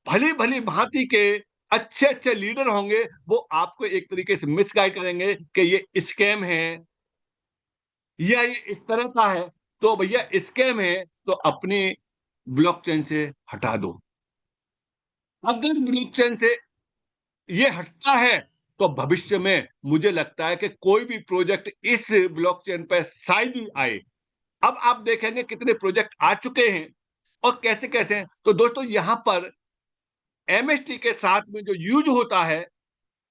भली भली भांति के अच्छे अच्छे लीडर होंगे, वो आपको एक तरीके से मिसगाइड करेंगे कि ये स्कैम है या ये इस तरह का है। तो भैया, स्कैम है तो अपनी ब्लॉकचेन से हटा दो। अगर ब्लॉकचेन से ये हटता है तो भविष्य में मुझे लगता है कि कोई भी प्रोजेक्ट इस ब्लॉकचेन पर शायद ही आए। अब आप देखेंगे कितने प्रोजेक्ट आ चुके हैं और कैसे कैसे हैं। तो दोस्तों, यहां पर एमएसटी के साथ में जो यूज होता है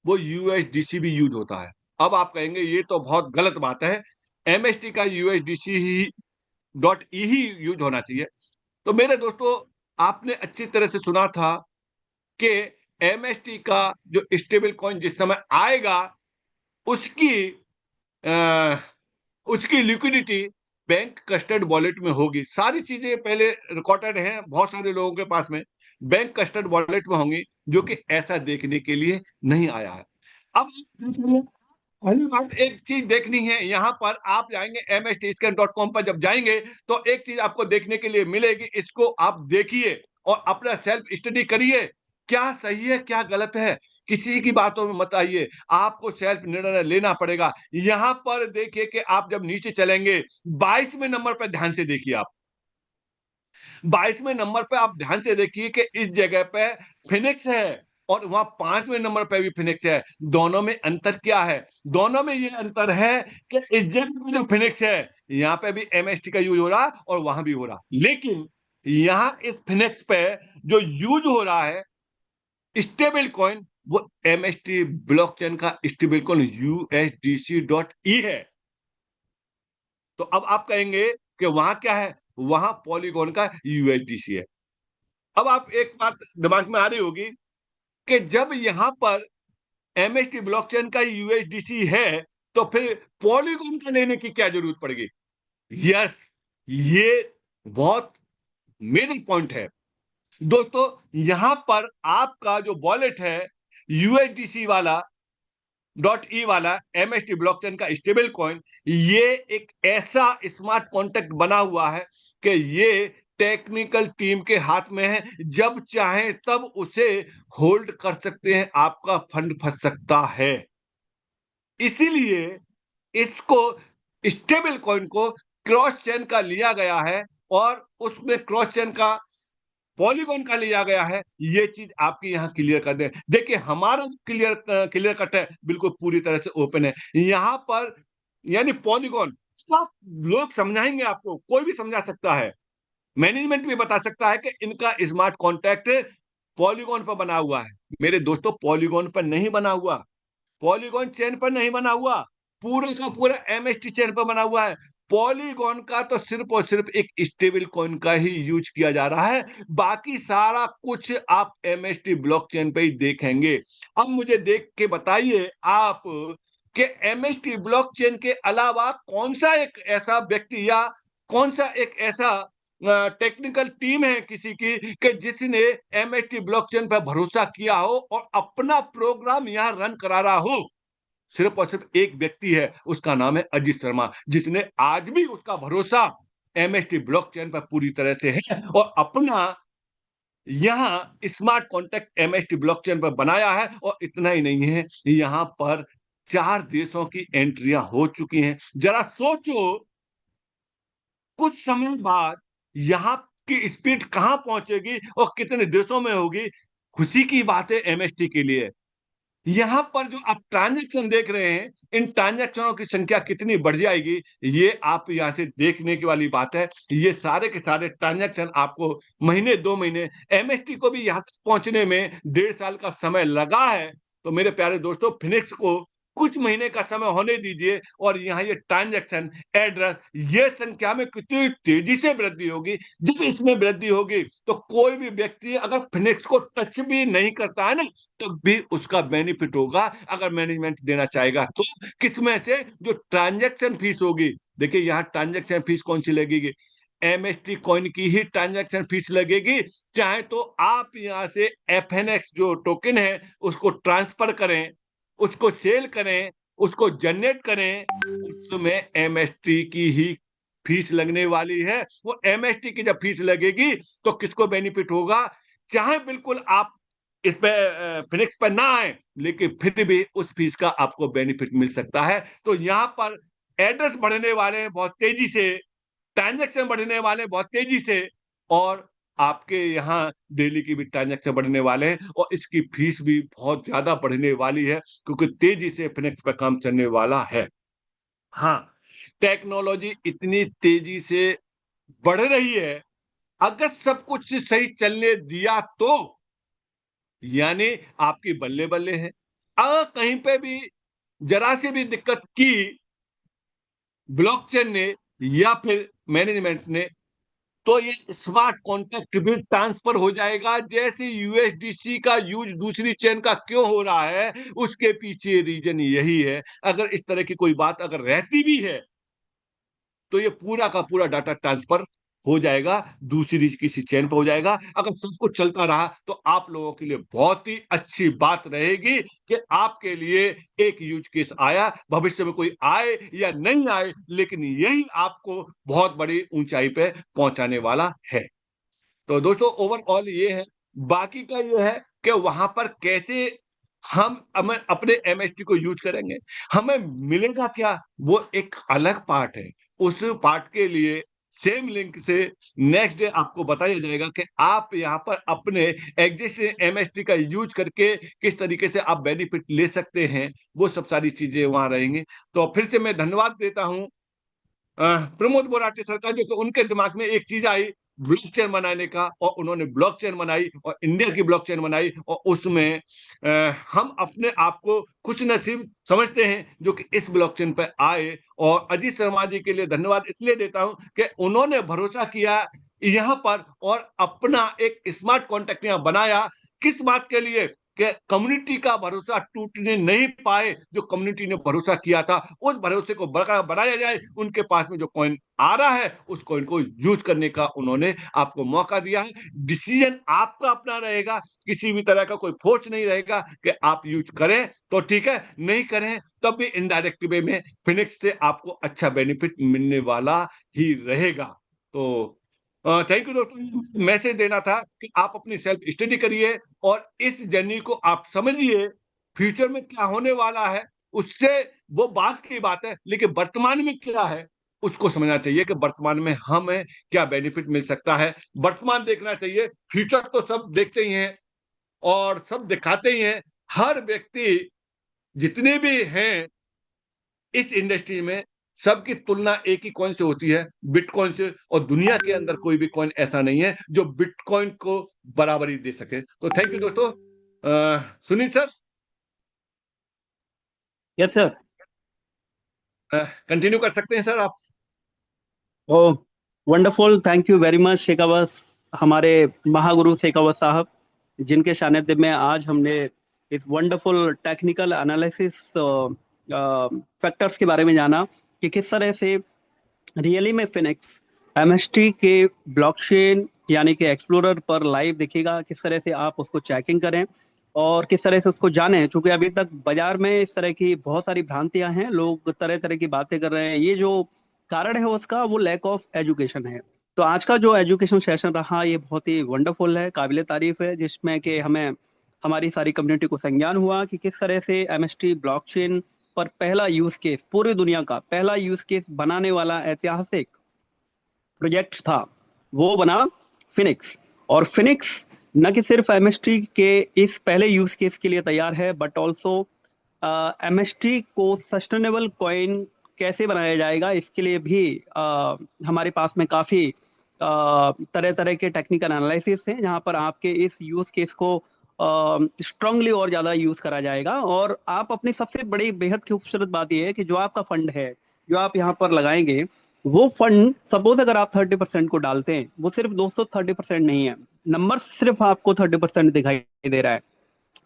वो यूएसडीसी भी यूज होता है। अब आप कहेंगे ये तो बहुत गलत बात है, एमएसटी का यूएसडीसी ही .ई ही यूज होना चाहिए। तो मेरे दोस्तों, आपने अच्छी तरह से सुना था कि एमएसटी का जो स्टेबल कॉइन जिस समय आएगा, उसकी अ, उसकी लिक्विडिटी बैंक कस्टर्ड वॉलेट में होगी। सारी चीजें पहले रिकॉर्डेड हैं बहुत सारे लोगों के पास में, बैंक कस्टर्ड वॉलेट में होंगी, जो कि ऐसा देखने के लिए नहीं आया है। अब पहली बात एक चीज देखनी है, यहाँ पर आप जाएंगे mstscan.com पर, जब जाएंगे तो एक चीज आपको देखने के लिए मिलेगी, इसको आप देखिए और अपना सेल्फ स्टडी करिए, क्या सही है क्या गलत है, किसी की बातों में मत आइए, आपको सेल्फ निर्णय लेना पड़ेगा। यहाँ पर देखिए कि आप जब नीचे चलेंगे 22वें नंबर पर ध्यान से देखिए, आप 22वें नंबर पे आप ध्यान से देखिए कि इस जगह पे फिनिक्स है और वहां 5वें नंबर पे भी फिनिक्स है। दोनों में अंतर क्या है? दोनों में ये अंतर है कि इस जगह पे जो फिनिक्स है, यहाँ पे भी एमएसटी का यूज हो रहा और वहां भी हो रहा, लेकिन यहाँ इस फिनिक्स पे जो यूज हो रहा है स्टेबल कॉइन, वो एमएसटी ब्लॉकचेन का स्टेबल कॉइन USDC.E है। तो अब आप कहेंगे कि वहां क्या है? वहां पॉलीगॉन का USDC है। अब आप एक बात दिमाग में आ रही होगी कि जब यहां पर एमएसटी ब्लॉकचेन का यूएसडीसी है तो फिर पॉलीगॉन का लेने की क्या जरूरत पड़ेगी? यस, ये बहुत मेजर पॉइंट है दोस्तों। यहां पर आपका जो वॉलेट है यूएसडीसी वाला .E वाला एमएसटी ब्लॉकचेन का स्टेबल कॉइन, ये एक ऐसा स्मार्ट कॉन्ट्रैक्ट बना हुआ है कि ये टेक्निकल टीम के हाथ में है, जब चाहे तब उसे होल्ड कर सकते हैं, आपका फंड फंस सकता है। इसीलिए इसको स्टेबल कॉइन को क्रॉस चेन का लिया गया है और उसमें क्रॉस चेन का पॉलीगॉन का लिया गया है। ये चीज आपकी यहाँ क्लियर कर दें। देखिए हमारा क्लियर कट है, बिल्कुल पूरी तरह से ओपन है। यहाँ पर यानी पॉलीगॉन सब लोग समझाएंगे आपको, कोई भी समझा सकता है, मैनेजमेंट भी बता सकता है कि इनका स्मार्ट कॉन्ट्रैक्ट पॉलीगॉन पर बना हुआ है। मेरे दोस्तों, पॉलीगॉन पर नहीं बना हुआ, पॉलीगॉन चेन पर नहीं बना हुआ, पूरा का पूरा एमएसटी चेन पर बना हुआ है। पॉलीगॉन का तो सिर्फ और सिर्फ एक स्टेबल कॉइन का ही यूज किया जा रहा है, बाकी सारा कुछ आप एमएसटी ब्लॉकचेन पे ही देखेंगे। अब मुझे देख के बताइए आप कि एमएसटी ब्लॉकचेन के अलावा कौन सा एक ऐसा व्यक्ति या कौन सा एक ऐसा टेक्निकल टीम है किसी की कि जिसने एमएसटी ब्लॉकचेन पर भरोसा किया हो और अपना प्रोग्राम यहां रन करा रहा हो? सिर्फ और सिर्फ एक व्यक्ति है, उसका नाम है अजीत शर्मा, जिसने आज भी उसका भरोसा एमएसटी ब्लॉकचेन पर पूरी तरह से है और अपना यहां स्मार्ट कॉन्ट्रैक्ट एमएसटी ब्लॉकचेन पर बनाया है। और इतना ही नहीं है, यहां पर 4 देशों की एंट्रियां हो चुकी हैं। जरा सोचो, कुछ समय बाद यहाँ की स्पीड कहां पहुंचेगी और कितने देशों में होगी। खुशी की बात है एमएसटी के लिए। यहाँ पर जो आप ट्रांजैक्शन देख रहे हैं, इन ट्रांजैक्शनों की संख्या कितनी बढ़ जाएगी, ये आप यहाँ से देखने की वाली बात है। ये सारे के सारे ट्रांजैक्शन आपको महीने 2 महीने, एमएसटी को भी यहाँ तक पहुंचने में 1.5 साल का समय लगा है। तो मेरे प्यारे दोस्तों, फिनिक्स को कुछ महीने का समय होने दीजिए और यहाँ ये ट्रांजैक्शन, एड्रेस, ये संख्या में कितनी तेजी से वृद्धि होगी। जब इसमें वृद्धि होगी तो कोई भी व्यक्ति अगर फिनिक्स को टच भी नहीं करता है ना, तो भी उसका बेनिफिट होगा, अगर मैनेजमेंट देना चाहेगा तो। किसमें से? जो ट्रांजैक्शन फीस होगी। देखिए यहाँ ट्रांजैक्शन फीस कौन सी लगेगी? एमएसटी कॉइन की ही ट्रांजैक्शन फीस लगेगी। चाहे तो आप यहाँ से एफएनएक्स जो टोकन है उसको ट्रांसफर करें, उसको सेल करें, उसको जनरेट करें, उसमें एमएसटी की ही फीस लगने वाली है। वो एमएसटी की जब फीस लगेगी तो किसको बेनिफिट होगा? चाहे बिल्कुल आप इस पे फिनिक्स पर ना आए, लेकिन फिर भी उस फीस का आपको बेनिफिट मिल सकता है। तो यहाँ पर एड्रेस बढ़ने वाले हैं बहुत तेजी से, ट्रांजैक्शन बढ़ने वाले हैं बहुत तेजी से, और आपके यहाँ डेली की भी ट्रांजैक्शन बढ़ने वाले हैं और इसकी फीस भी बहुत ज्यादा बढ़ने वाली है, क्योंकि तेजी से फिनिक्स पर काम चलने वाला है। हाँ, टेक्नोलॉजी इतनी तेजी से बढ़ रही है, अगर सब कुछ सही चलने दिया तो यानी आपकी बल्ले बल्ले है। अगर कहीं पे भी जरा सी भी दिक्कत की ब्लॉकचेन ने या फिर मैनेजमेंट ने, तो ये स्मार्ट कॉन्ट्रैक्ट भी ट्रांसफर हो जाएगा। जैसे यूएसडीसी का यूज दूसरी चेन का क्यों हो रहा है, उसके पीछे रीजन यही है। अगर इस तरह की कोई बात अगर रहती भी है तो ये पूरा का पूरा डाटा ट्रांसफर हो जाएगा, दूसरी किसी चेन पे हो जाएगा। अगर सब कुछ चलता रहा तो आप लोगों के लिए बहुत ही अच्छी बात रहेगी कि आपके लिए एक यूज केस आया। भविष्य में कोई आए या नहीं आए, लेकिन यही आपको बहुत बड़ी ऊंचाई पे पहुंचाने वाला है। तो दोस्तों ओवरऑल ये है। बाकी का ये है कि वहां पर कैसे हम हमें अपने एमएसटी को यूज करेंगे, हमें मिलेगा क्या, वो एक अलग पार्ट है। उस पार्ट के लिए सेम लिंक से नेक्स्ट डे आपको बताया जाएगा कि आप यहाँ पर अपने एग्जिस्टिंग एमएसटी का यूज करके किस तरीके से आप बेनिफिट ले सकते हैं। वो सब सारी चीजें वहां रहेंगी। तो फिर से मैं धन्यवाद देता हूँ प्रमोद बोराटे सर का, जो कि उनके दिमाग में एक चीज आई ब्लॉकचेन बनाने का, और उन्होंने ब्लॉकचेन बनाई और इंडिया की ब्लॉकचेन बनाई। और उसमें हम अपने आप को खुश नसीब समझते हैं जो कि इस ब्लॉकचेन पर आए। और अजीत शर्मा जी के लिए धन्यवाद इसलिए देता हूं कि उन्होंने भरोसा किया यहाँ पर और अपना एक स्मार्ट कॉन्ट्रैक्ट यहाँ बनाया। किस बात के लिए? कि कम्युनिटी का भरोसा टूटने नहीं पाए। जो कम्युनिटी ने भरोसा किया था उस भरोसे को बढ़ाया जाए। उनके पास में जो कॉइन आ रहा है उस कॉइन को यूज करने का उन्होंने आपको मौका दिया है। डिसीजन आपका अपना रहेगा, किसी भी तरह का कोई फोर्स नहीं रहेगा कि आप यूज करें तो ठीक है, नहीं करें तब भी इनडायरेक्ट वे में फिनिक्स से आपको अच्छा बेनिफिट मिलने वाला ही रहेगा। तो थैंक यू दोस्तों। मैसेज देना था कि आप अपनी सेल्फ स्टडी करिए और इस जर्नी को आप समझिए। फ्यूचर में क्या होने वाला है उससे वो बात की बात है, लेकिन वर्तमान में क्या है उसको समझना चाहिए कि वर्तमान में हमें क्या बेनिफिट मिल सकता है। वर्तमान देखना चाहिए, फ्यूचर तो सब देखते ही हैं और सब दिखाते ही हैं। हर व्यक्ति जितने भी हैं इस इंडस्ट्री में, सबकी तुलना एक ही कॉइन से होती है, बिटकॉइन से। और दुनिया के अंदर कोई भी कॉइन ऐसा नहीं है जो बिटकॉइन को बराबरी दे सके। तो थैंक यू दोस्तों। Sunil sir, yes sir. Continue कर सकते हैं सर आप। ओ wonderful, thank you very much Shekhawat, हमारे महागुरु शेखावत साहब, जिनके सानिध्य में आज हमने इस वंडरफुल टेक्निकल एनालिसिस फैक्टर्स के बारे में जाना कि किस तरह से रियली में फिनिक्स एमएसटी के ब्लॉकचेन यानी कि एक्सप्लोरर पर लाइव दिखेगा। किस तरह से आप उसको चेकिंग करें और किस तरह से उसको जानें, क्योंकि अभी तक बाजार में इस तरह की बहुत सारी भ्रांतियां हैं, लोग तरह तरह की बातें कर रहे हैं। ये जो कारण है उसका, वो लैक ऑफ एजुकेशन है। तो आज का जो एजुकेशन सेशन रहा ये बहुत ही वंडरफुल है, काबिले तारीफ है, जिसमें कि हमें हमारी सारी कम्युनिटी को संज्ञान हुआ कि किस तरह से एमएसटी ब्लॉकचेन पर पहला यूज केस, पूरी दुनिया का पहला यूज केस बनाने वाला ऐतिहासिक प्रोजेक्ट था, वो बना फिनिक्स। और फिनिक्स न कि सिर्फ एमएसटी के इस पहले यूज केस के लिए तैयार है, बट ऑल्सो एमएसटी को सस्टेनेबल कॉइन कैसे बनाया जाएगा इसके लिए भी हमारे पास में काफी तरह तरह के टेक्निकल एनालिसिस हैं, जहां पर आपके इस यूज केस को स्ट्रांगली और ज्यादा यूज करा जाएगा। और आप अपनी सबसे बड़ी बेहद खूबसूरत बात यह है कि जो आपका फंड है, जो आप यहाँ पर लगाएंगे, वो फंड सपोज अगर आप 30% को डालते हैं, वो सिर्फ 230% नहीं है, नंबर सिर्फ आपको 30% दिखाई दे रहा है,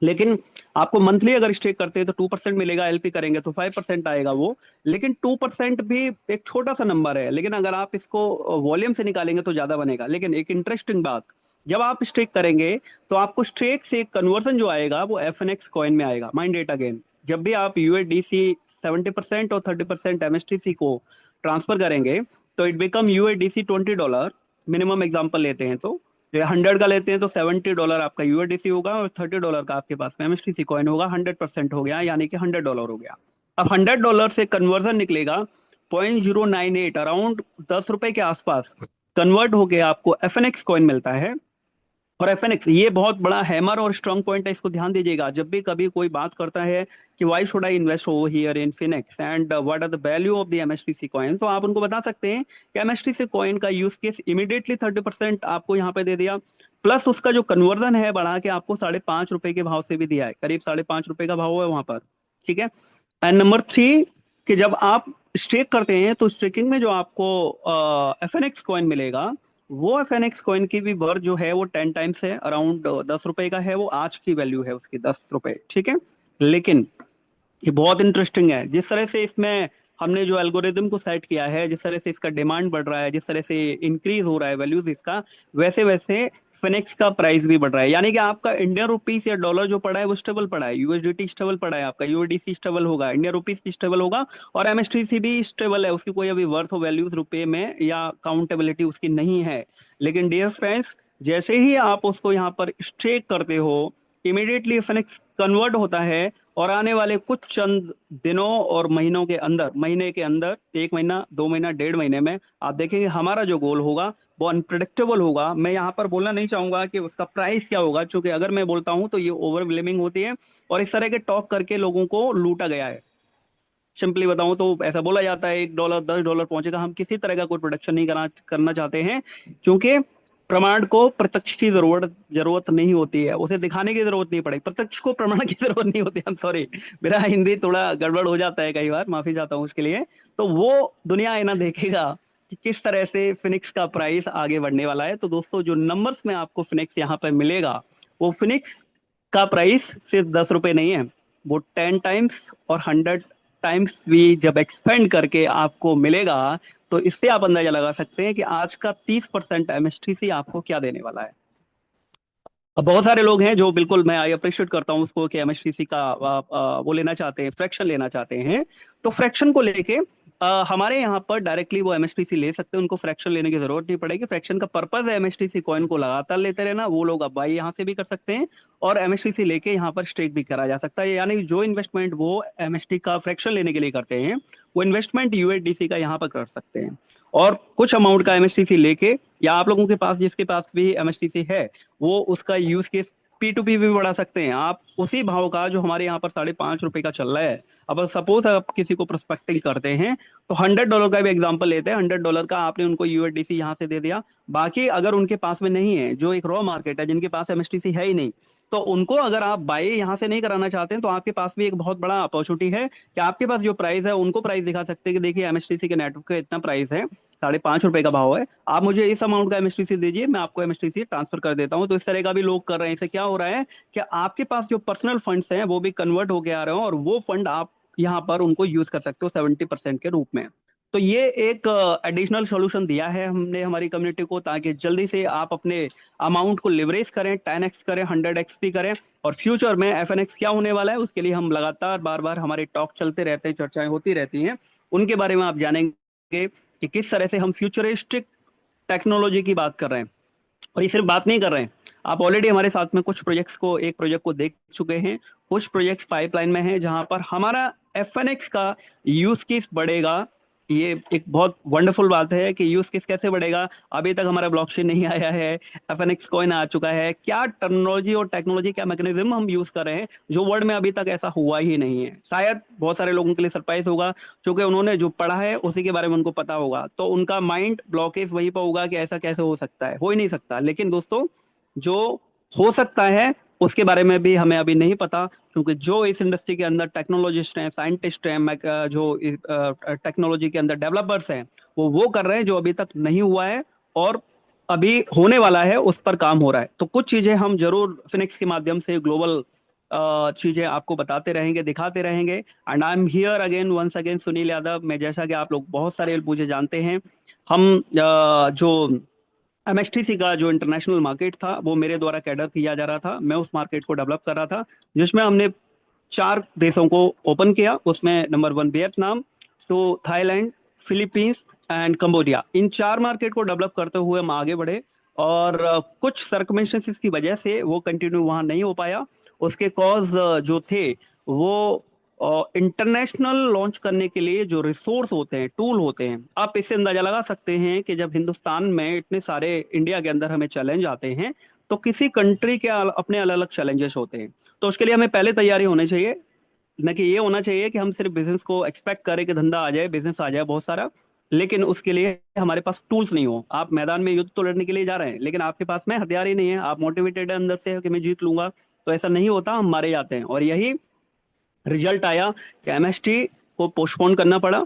लेकिन आपको मंथली अगर स्टेक करते हैं तो 2% मिलेगा, एलपी करेंगे तो 5% आएगा वो। लेकिन 2% भी एक छोटा सा नंबर है, लेकिन अगर आप इसको वॉल्यूम से निकालेंगे तो ज्यादा बनेगा। लेकिन एक इंटरेस्टिंग बात, जब आप स्टेक करेंगे तो आपको स्टेक से कन्वर्जन जो आएगा वो एफएनएक्स कॉइन में आएगा। माइंड डेट अगेन, जब भी आप यूएसडीसी 70% और 30% एमएसटीसी को ट्रांसफर करेंगे तो it become USDC $20। Minimum example लेते हैं तो 100 का लेते हैं तो $70 आपका यूएसडीसी होगा और $30 का आपके पास में एमएसटीसी कॉइन होगा। 100% हो गया, यानी कि $100 हो गया। अब $100 से कन्वर्जन निकलेगा 0.098, अराउंड ₹10 के आसपास कन्वर्ट होके आपको एफएनएक्स कॉइन मिलता है। और एफएनएक्स ये बहुत बड़ा हैमर और स्ट्रॉन्ग पॉइंट है, इसको ध्यान दीजिएगा। जब भी कभी कोई बात करता है कि why should I invest over here in Phoenix and what are the value of the MSTC coin, तो आप उनको बता सकते हैं कि एमएसटीसी कॉइन का यूज केस इमीडिएटली 30% आपको यहाँ पे दे दिया, प्लस उसका जो कन्वर्जन है बढ़ा के आपको ₹5.5 के भाव से भी दिया है, करीब ₹5.5 का भाव है वहां पर। ठीक है। एंड नंबर 3, कि जब आप स्टेक करते हैं तो स्टेकिंग में जो आपको एफएनएक्स कॉइन मिलेगा, वो एफएनएक्स कॉइन की भी वर्थ जो है वो 10 टाइम्स है, अराउंड ₹10 का है वो, आज की वैल्यू है उसकी ₹10। ठीक है। लेकिन ये बहुत इंटरेस्टिंग है, जिस तरह से इसमें हमने जो एल्गोरिदम को सेट किया है, जिस तरह से इसका डिमांड बढ़ रहा है, जिस तरह से इंक्रीज हो रहा है वैल्यूज इसका, वैसे वैसे फिनिक्स का प्राइस भी बढ़ रहा है। यानी कि आपका इंडियन रुपीस या डॉलर जो पड़ा है वो स्टेबल पड़ा है, यूएसडीटी स्टेबल पड़ा है, आपका यूएसडीसी स्टेबल होगा, इंडियन रुपीस भी स्टेबल होगा, और एमएसटीसी भी स्टेबल है। उसकी कोई अभी वर्थ ऑफ वैल्यूज रुपए में या काउंटेबिलिटी उसकी नहीं है। लेकिन डियर फ्रेंड्स, जैसे ही आप उसको यहाँ पर स्टेक करते हो, इमीडिएटली फिनिक्स कन्वर्ट होता है, और आने वाले कुछ चंद दिनों और महीनों के अंदर, महीने के अंदर, 1 महीना, 2 महीना, 1.5 महीने में आप देखेंगे हमारा जो गोल होगा वो अनप्रिडिक्टेबल होगा। मैं यहाँ पर बोलना नहीं चाहूंगा कि उसका प्राइस क्या होगा, क्योंकि अगर मैं बोलता हूँ तो ये ओवरवेलमिंग होती है, और इस तरह के टॉक करके लोगों को लूटा गया है। सिंपली बताऊं तो ऐसा बोला जाता है $1 $10 पहुंचेगा। हम किसी तरह का कोई प्रोडक्शन नहीं करना चाहते हैं, क्योंकि प्रमाण को प्रत्यक्ष की जरूरत जरूरत नहीं होती है, उसे दिखाने की जरूरत नहीं पड़ेगी, प्रत्यक्ष को प्रमाण की जरूरत नहीं होती। हम सॉरी, मेरा हिंदी थोड़ा गड़बड़ हो जाता है कई बार, माफी चाहता हूँ उसके लिए। तो वो दुनिया आईना देखेगा कि किस तरह से फिनिक्स का प्राइस आगे बढ़ने वाला है। तो दोस्तों, जो नंबर्स में आपको फिनिक्स यहाँ पर मिलेगा, वो फिनिक्स का प्राइस सिर्फ ₹10 नहीं है, वो 10 टाइम्स और 100 टाइम्स भी जब एक्सपेंड करके आपको मिलेगा, तो इससे आप अंदाजा लगा सकते हैं कि आज का 30% एमएसटीसी आपको क्या देने वाला है। अब बहुत सारे लोग हैं जो, बिल्कुल मैं आई अप्रिशिएट करता हूँ उसको, कि एमएसटीसी का वो लेना चाहते हैं, फ्रैक्शन लेना चाहते हैं। तो फ्रैक्शन को लेके हमारे यहाँ पर डायरेक्टली वो एमएसटीसी ले सकते हैं, उनको फ्रैक्शन लेने की जरूरत नहीं पड़ेगी। फ्रैक्शन का पर्पज है एमएसटीसी कॉइन को लगातार लेते रहना। वो लोग अब बाई यहाँ से भी कर सकते हैं, और एमएसटीसी लेके यहाँ पर स्टेक भी करा जा सकता है। यानी जो इन्वेस्टमेंट वो एमएसटी का फ्रैक्शन लेने के लिए करते हैं, वो इन्वेस्टमेंट यूएसडीसी का यहाँ पर कर सकते हैं, और कुछ अमाउंट का एमएसटीसी लेके, या आप लोगों के पास जिसके पास भी एमएसटीसी है, वो उसका यूज केस P2P भी बढ़ा सकते हैं आप उसी भाव का जो हमारे यहाँ पर ₹5.5 का चल रहा है। अब सपोज आप किसी को प्रोस्पेक्टिंग करते हैं, तो $100 का भी एग्जांपल लेते हैं। $100 का आपने उनको यूएसडीसी यहाँ से दे दिया। बाकी अगर उनके पास में नहीं है, जो एक रॉ मार्केट है, जिनके पास एमएसटीसी है ही नहीं, तो उनको अगर आप बाय यहाँ से नहीं कराना चाहते हैं, तो आपके पास भी एक बहुत बड़ा अपॉर्चुनिटी है कि आपके पास जो प्राइस है उनको प्राइस दिखा सकते हैं कि देखिए एमएसटीसी के नेटवर्क का इतना प्राइस है, ₹5.5 का भाव है, आप मुझे इस अमाउंट का एमएसटीसी दीजिए, मैं आपको एमएसटीसी ट्रांसफर कर देता हूं। तो इस तरह का भी लोग कर रहे हैं। इससे क्या हो रहा है कि आपके पास जो पर्सनल फंड्स हैं वो भी कन्वर्ट होके आ रहे हो, और वो फंड आप यहाँ पर उनको यूज कर सकते हो 70% के रूप में। तो ये एक एडिशनल सॉल्यूशन दिया है हमने हमारी कम्युनिटी को, ताकि जल्दी से आप अपने अमाउंट को लिवरेज करें, 10x करें, 100x भी करें, और फ्यूचर में FNX क्या होने वाला है उसके लिए हम लगातार बार बार हमारे टॉक चलते रहते हैं, चर्चाएं होती रहती हैं, उनके बारे में आप जानेंगे कि किस तरह से हम फ्यूचरिस्टिक टेक्नोलॉजी की बात कर रहे हैं। और ये सिर्फ बात नहीं कर रहे हैं, आप ऑलरेडी हमारे साथ में कुछ प्रोजेक्ट्स को, एक प्रोजेक्ट को देख चुके हैं, कुछ प्रोजेक्ट्स पाइपलाइन में हैं जहां पर हमारा FNX का यूज केस बढ़ेगा। ये एक बहुत वंडरफुल बात है कि यूज केस कैसे बढ़ेगा। अभी तक हमारा ब्लॉकचेन नहीं आया है, FNX कॉइन आ चुका है, क्या टेक्नोलॉजी और टेक्नोलॉजी, क्या मैकेनिज्म हम यूज कर रहे हैं जो वर्ल्ड में अभी तक ऐसा हुआ ही नहीं है। शायद बहुत सारे लोगों के लिए सरप्राइज होगा, क्योंकि उन्होंने जो पढ़ा है उसी के बारे में उनको पता होगा, तो उनका माइंड ब्लॉकेज वहीं पर होगा कि ऐसा कैसे हो सकता है, हो ही नहीं सकता। लेकिन दोस्तों, जो हो सकता है उसके बारे में भी हमें अभी नहीं पता, क्योंकि जो इस इंडस्ट्री के अंदर टेक्नोलॉजिस्ट हैं, साइंटिस्ट हैं, जो टेक्नोलॉजी के अंदर डेवलपर्स हैं, वो कर रहे हैं जो अभी तक नहीं हुआ है, और अभी होने वाला है, उस पर काम हो रहा है। तो कुछ चीजें हम जरूर फिनिक्स के माध्यम से ग्लोबल चीजें आपको बताते रहेंगे, दिखाते रहेंगे। And I am here again, once again, Sunil Yadav. मैं, जैसा कि आप लोग बहुत सारे मुझे जानते हैं, हम जो एमएसटीसी का जो इंटरनेशनल मार्केट था वो मेरे द्वारा कैडर किया जा रहा था, मैं उस मार्केट को डेवलप कर रहा था, जिसमें हमने 4 देशों को ओपन किया। उसमें नंबर 1 वियतनाम, तो Thailand, Philippines and Cambodia, in 4 market को डेवलप करते हुए हम आगे बढ़े। और कुछ सर्कमस्टेंसेस की वजह से वो कंटिन्यू वहां नहीं हो पाया। उसके कॉज जो थे, वो इंटरनेशनल लॉन्च करने के लिए जो रिसोर्स होते हैं, टूल होते हैं, आप इससे अंदाजा लगा सकते हैं कि जब हिंदुस्तान में इतने सारे, इंडिया के अंदर हमें चैलेंज आते हैं, तो किसी कंट्री के अपने अलग अलग चैलेंजेस होते हैं। तो उसके लिए हमें पहले तैयारी होनी चाहिए, न कि ये होना चाहिए कि हम सिर्फ बिजनेस को एक्सपेक्ट करें कि धंधा आ जाए, बिजनेस आ जाए बहुत सारा, लेकिन उसके लिए हमारे पास टूल्स नहीं हो। आप मैदान में युद्ध तो लड़ने के लिए जा रहे हैं, लेकिन आपके पास में हथियार ही नहीं है, आप मोटिवेटेड है अंदर से कि मैं जीत लूंगा, तो ऐसा नहीं होता, हम मारे जाते हैं। और यही रिजल्ट आया कि एमएसटी को पोस्टपोन करना पड़ा,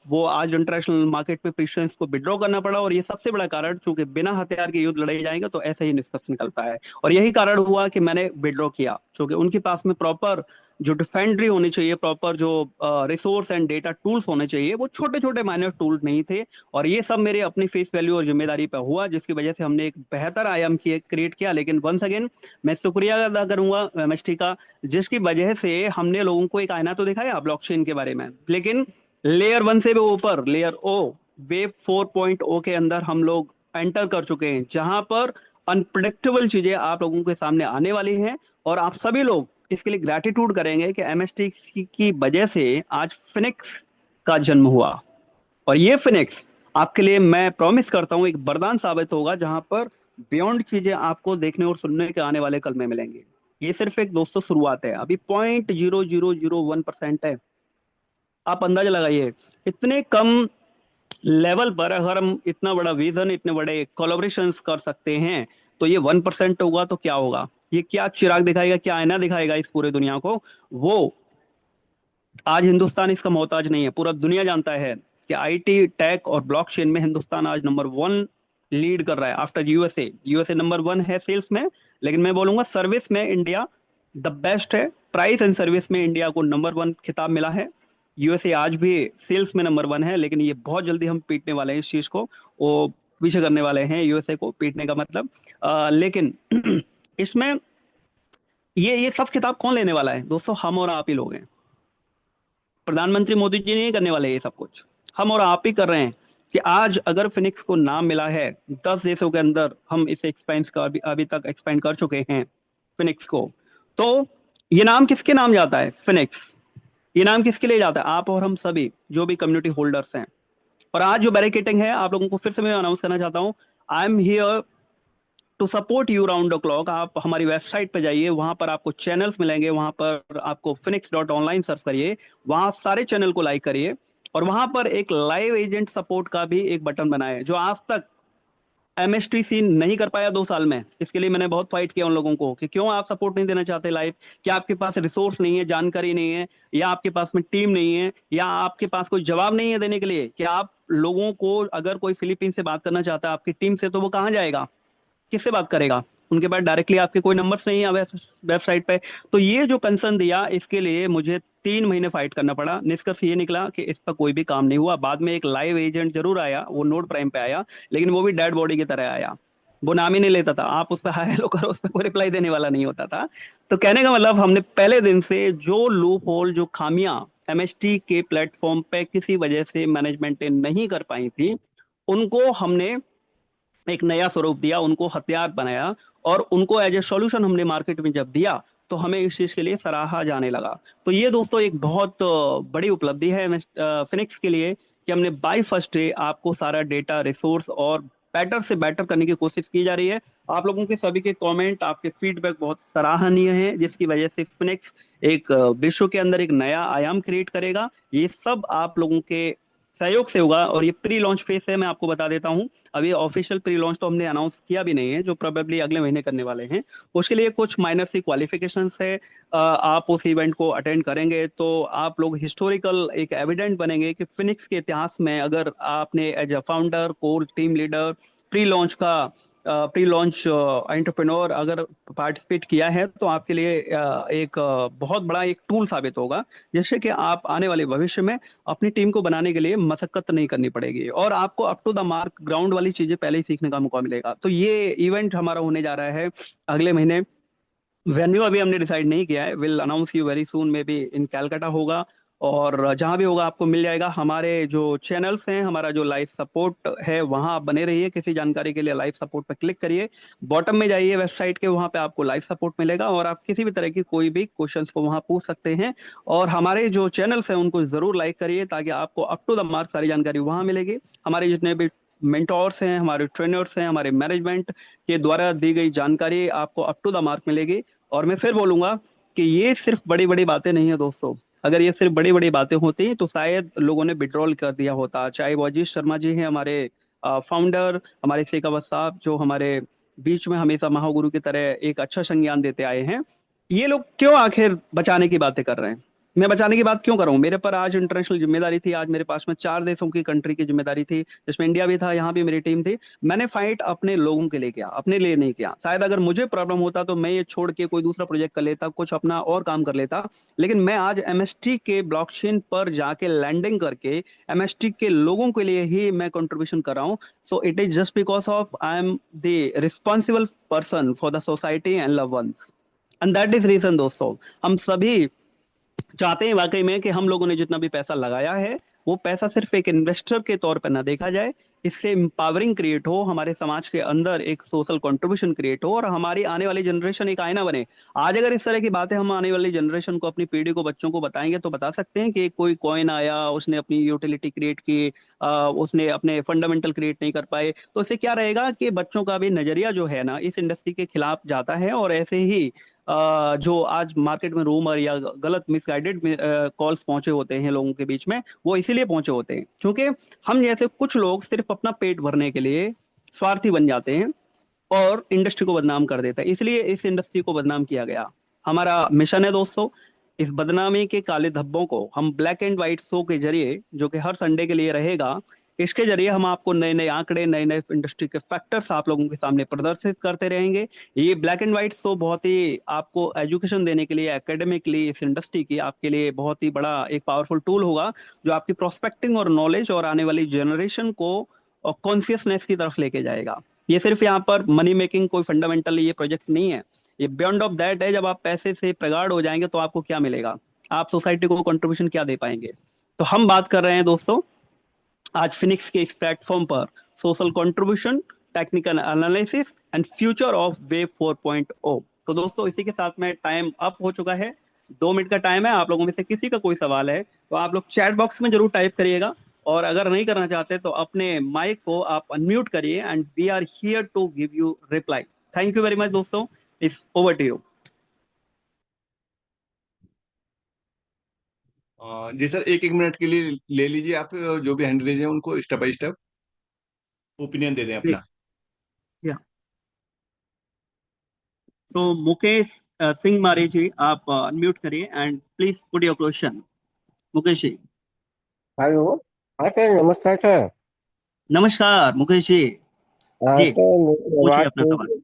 वो आज इंटरनेशनल मार्केट पे प्रेफरेंस को विड्रॉ करना पड़ा। और ये सबसे बड़ा कारण, चूंकि बिना हथियार के युद्ध लड़े जाएंगे, तो ऐसा ही निष्कर्ष निकलता है। और यही कारण हुआ कि मैंने विड्रॉ किया, क्योंकि उनके पास में प्रॉपर जो डिफेंड्री होनी चाहिए, प्रॉपर जो रिसोर्स एंड डेटा टूल्स होने चाहिए, वो छोटे छोटे माइनर टूल नहीं थे। और ये सब मेरे अपनी फेस वैल्यू और जिम्मेदारी पे हुआ, जिसकी वजह से हमने एक बेहतर आयाम क्रिएट किया। लेकिन वंस अगेन मैं शुक्रिया अदा करूंगा एमएसटी का, जिसकी वजह से हमने लोगों को एक आईना तो दिखाया ब्लॉकचेन के बारे में, लेकिन लेयर वन से भी ऊपर लेयर ओ, वेब 4.0 के अंदर हम लोग एंटर कर चुके हैं, जहां पर अनप्रिडिक्टेबल चीजें आप लोगों के सामने आने वाली हैं। और आप सभी लोग इसके लिए ग्रेटिट्यूड करेंगे कि एमएसटी की वजह से आज फिनिक्स का जन्म हुआ। और ये फिनिक्स आपके लिए मैं प्रॉमिस करता हूं एक वरदान साबित होगा, जहां पर बियॉन्ड चीजें आपको देखने और सुनने के आने वाले कल में मिलेंगे। ये सिर्फ एक दोस्तों शुरुआत है, अभी 0.0001% है। आप अंदाजा लगाइए, इतने कम लेवल पर अगर हम इतना बड़ा विजन, इतने बड़े कोलैबोरेशंस कर सकते हैं, तो ये 1% होगा तो क्या होगा? ये क्या चिराग दिखाएगा, क्या आईना दिखाएगा इस पूरे दुनिया को? वो आज हिंदुस्तान इसका मोहताज नहीं है, पूरा दुनिया जानता है कि आईटी टेक और ब्लॉकचेन में हिंदुस्तान आज नंबर वन लीड कर रहा है after USA. USA number one है सेल्स में, लेकिन मैं बोलूंगा सर्विस में इंडिया द बेस्ट है। प्राइस एंड सर्विस में इंडिया को नंबर वन खिताब मिला है। यूएसए आज भी सेल्स में नंबर वन है, लेकिन ये बहुत जल्दी हम पीटने वाले हैं इस चीज को, वो पीछे करने वाले हैं यूएसए को, पीटने का मतलब। लेकिन इसमें ये सब खिताब कौन लेने वाला है दोस्तों? हम और आप ही लोग हैं। प्रधानमंत्री मोदी जी नहीं करने वाले ये सब कुछ, हम और आप ही कर रहे हैं। कि आज अगर फिनिक्स को नाम मिला है 10 देशों के अंदर, हम इसे एक्सपेंड कर अभी तक एक्सपेंड कर चुके हैं फिनिक्स को, तो ये नाम किसके नाम जाता है? फिनिक्स। ये नाम किसके लिए जाता है? आप और हम सभी जो भी कम्युनिटी होल्डर्स हैं। और आज जो बैरिकेटिंग है, आप लोगों को फिर से मैं अनाउंस करना चाहता हूँ, I am here to support you round the clock. आप हमारी वेबसाइट पे जाइए, वहां पर आपको चैनल्स मिलेंगे, वहां पर आपको phoenix.online सर्च करिए, वहां सारे चैनल को लाइक करिए। और वहां पर एक लाइव एजेंट सपोर्ट का भी एक बटन बनाया है, जो आज तक एमएसटीसी नहीं कर पाया 2 साल में। इसके लिए मैंने बहुत फाइट किया उन लोगों को कि क्यों आप सपोर्ट नहीं देना चाहते लाइव? क्या आपके पास रिसोर्स नहीं है, जानकारी नहीं है, या आपके पास में टीम नहीं है, या आपके पास कोई जवाब नहीं है देने के लिए? कि आप लोगों को, अगर कोई फिलीपींस से बात करना चाहता है आपकी टीम से, तो वो कहाँ जाएगा, किससे बात करेगा? उनके पास डायरेक्टली आपके कोई नंबर्स नहीं है वेबसाइट पे। तो ये जो कंसर्न दिया, इसके लिए मुझे 3 महीने फाइट करना पड़ा। निष्कर्ष ये निकला कि इस पर कोई भी काम नहीं हुआ। बाद में एक लाइव एजेंट जरूर आया, वो नोड प्राइम पे आया, लेकिन वो भी डेड बॉडी की तरह आया। वो नाम ही नहीं लेता था, आप उस पर हाय हेलो करो, उस पर कोई रिप्लाई देने वाला नहीं होता था। तो कहने का मतलब, हमने पहले दिन से जो लूप होल, जो खामियां एमएसटी के प्लेटफॉर्म पे किसी वजह से मैनेजमेंट ने नहीं कर पाई थी, उनको हमने एक नया स्वरूप दिया, उनको हथियार बनाया। और उनको एज ए सॉल्यूशन हमने मार्केट में जब दिया, तो हमें इस चीज के लिए सराहा जाने लगा। तो ये दोस्तों एक बहुत बड़ी उपलब्धि है फिनिक्स के लिए, कि हमने बाय फर्स्ट डे आपको सारा डेटा, रिसोर्स और बेटर से बेटर करने की कोशिश की जा रही है। आप लोगों के सभी के कमेंट, आपके फीडबैक बहुत सराहनीय है, जिसकी वजह से फिनिक्स एक विश्व के अंदर एक नया आयाम क्रिएट करेगा। ये सब आप लोगों के सहयोग से होगा। और ये प्री लॉन्च फेज है, मैं आपको बता देता हूँ। अभी ऑफिशियल प्री लॉन्च तो हमने अनाउंस किया भी नहीं है, जो प्रोबेबली अगले महीने करने वाले हैं। उसके लिए कुछ माइनर सी क्वालिफिकेशंस है। आप उस इवेंट को अटेंड करेंगे तो आप लोग हिस्टोरिकल एक एविडेंट बनेंगे कि फिनिक्स के इतिहास में, अगर आपने as a founder, core team leader, pre launch का प्री लॉन्च एंटरप्रेन्योर अगर पार्टिसिपेट किया है, तो आपके लिए एक बहुत बड़ा एक टूल साबित होगा, जिससे कि आप आने वाले भविष्य में अपनी टीम को बनाने के लिए मशक्कत नहीं करनी पड़ेगी, और आपको up to the mark ground वाली चीजें पहले ही सीखने का मौका मिलेगा। तो ये इवेंट हमारा होने जा रहा है अगले महीने। वेन्यू अभी हमने डिसाइड नहीं किया है, will announce you very soon, may be in Calcutta होगा। और जहां भी होगा आपको मिल जाएगा। हमारे जो चैनल्स हैं, हमारा जो लाइव सपोर्ट है, वहां आप बने रहिए। किसी जानकारी के लिए लाइव सपोर्ट पर क्लिक करिए, बॉटम में जाइए वेबसाइट के, वहां पे आपको लाइव सपोर्ट मिलेगा, और आप किसी भी तरह की कोई भी क्वेश्चंस को वहां पूछ सकते हैं। और हमारे जो चैनल्स हैं उनको जरूर लाइक करिए, ताकि आपको अप टू द मार्क सारी जानकारी वहां मिलेगी। हमारे जितने भी मेंटोर्स हैं, हमारे ट्रेनर्स हैं, हमारे मैनेजमेंट के द्वारा दी गई जानकारी आपको अप टू द मार्क मिलेगी। और मैं फिर बोलूंगा कि ये सिर्फ बड़ी बड़ी बातें नहीं है दोस्तों। अगर ये सिर्फ बड़ी बड़ी बातें होती तो शायद लोगों ने विड्रॉल कर दिया होता। चाहे वो अजीत शर्मा जी हैं, हमारे फाउंडर, हमारे शेखावत साहब, जो हमारे बीच में हमेशा महागुरु की तरह एक अच्छा संज्ञान देते आए हैं, ये लोग क्यों आखिर बचाने की बातें कर रहे हैं? मैं बचाने की बात क्यों कर रहा हूँ? मेरे पर आज इंटरनेशनल जिम्मेदारी थी, आज मेरे पास में 4 देशों की कंट्री की जिम्मेदारी थी, जिसमें इंडिया भी था, यहाँ भी मेरी टीम थी। मैंने फाइट अपने लोगों के लिए किया, अपने लिए नहीं किया। शायद अगर मुझे प्रॉब्लम होता तो मैं ये छोड़ के कोई दूसरा प्रोजेक्ट कर लेता, कुछ अपना और काम कर लेता। लेकिन मैं आज एमएसटी के ब्लॉकचेन पर जाके लैंडिंग करके एमएसटी के लोगों के लिए ही मैं कंट्रीब्यूशन कर रहा हूँ। So it is just because of I am the responsible person for the society and love once, and that is reason दोस्तों। हम सभी चाहते हैं वाकई में कि हम लोगों ने जितना भी पैसा लगाया है वो पैसा सिर्फ एक इन्वेस्टर के तौर पर ना देखा जाए, इससे एम्पावरिंग क्रिएट हो, हमारे समाज के अंदर एक सोशल कंट्रीब्यूशन क्रिएट हो, और हमारी आने वाली जनरेशन एक आईना बने। आज अगर इस तरह की बातें हम आने वाली जनरेशन को, अपनी पीढ़ी को, बच्चों को बताएंगे तो बता सकते हैं कि कोई कॉइन आया, उसने अपनी यूटिलिटी क्रिएट की, उसने अपने फंडामेंटल क्रिएट नहीं कर पाए, तो इससे क्या रहेगा कि बच्चों का भी नजरिया जो है ना इस इंडस्ट्री के खिलाफ जाता है। और ऐसे ही जो आज मार्केट में रूमर या गलत मिसगाइडेड कॉल्स पहुंचे होते हैं लोगों के बीच में, वो इसीलिए पहुंचे होते हैं क्योंकि हम जैसे कुछ लोग सिर्फ अपना पेट भरने के लिए स्वार्थी बन जाते हैं और इंडस्ट्री को बदनाम कर देता है। इसलिए इस इंडस्ट्री को बदनाम किया गया। हमारा मिशन है दोस्तों, इस बदनामी के काले धब्बों को हम ब्लैक एंड व्हाइट शो के जरिए, जो कि हर संडे के लिए रहेगा, इसके जरिए हम आपको नए नए आंकड़े, नए नए इंडस्ट्री के फैक्टर्स आप लोगों के सामने प्रदर्शित करते रहेंगे। ये ब्लैक एंड व्हाइट शो बहुत ही आपको एजुकेशन देने के लिए, एकेडमिकली इस इंडस्ट्री की आपके लिए बहुत ही बड़ा एक पावरफुल टूल होगा, जो आपकी प्रोस्पेक्टिंग और नॉलेज और आने वाली जनरेशन को कॉन्शियसनेस की तरफ लेके जाएगा। ये सिर्फ यहाँ पर मनी मेकिंग कोई फंडामेंटल ये प्रोजेक्ट नहीं है, ये बियॉन्ड ऑफ दैट है। जब आप पैसे से प्रगाढ़ हो जाएंगे तो आपको क्या मिलेगा, आप सोसाइटी को कंट्रीब्यूशन क्या दे पाएंगे? तो हम बात कर रहे हैं दोस्तों आज फिनिक्स के इस प्लेटफॉर्म पर, social contribution, technical analysis and future of web 4.0। तो दोस्तों इसी के साथ में टाइम अप हो चुका है, 2 मिनट का टाइम है। आप लोगों में से किसी का कोई सवाल है तो आप लोग चैट बॉक्स में जरूर टाइप करिएगा, और अगर नहीं करना चाहते तो अपने माइक को आप अनम्यूट करिए, and we are here to give you reply. Thank you very much दोस्तों, इट्स ओवर टू यू। जी सर, एक एक मिनट के लिए ले लीजिए आप, जो भी हैंडल लीजिए उनको स्टेप बाय स्टेप ओपिनियन दे दें जी, अपना। सो मुकेश सिंह मारे जी, आप अनम्यूट करिए and please put your question. Mukesh ji. Hello. हाँ सर, नमस्कार सर। नमस्कार मुकेश जी। जी सर मेरी पूछिए आवाज़ अपना सवाल।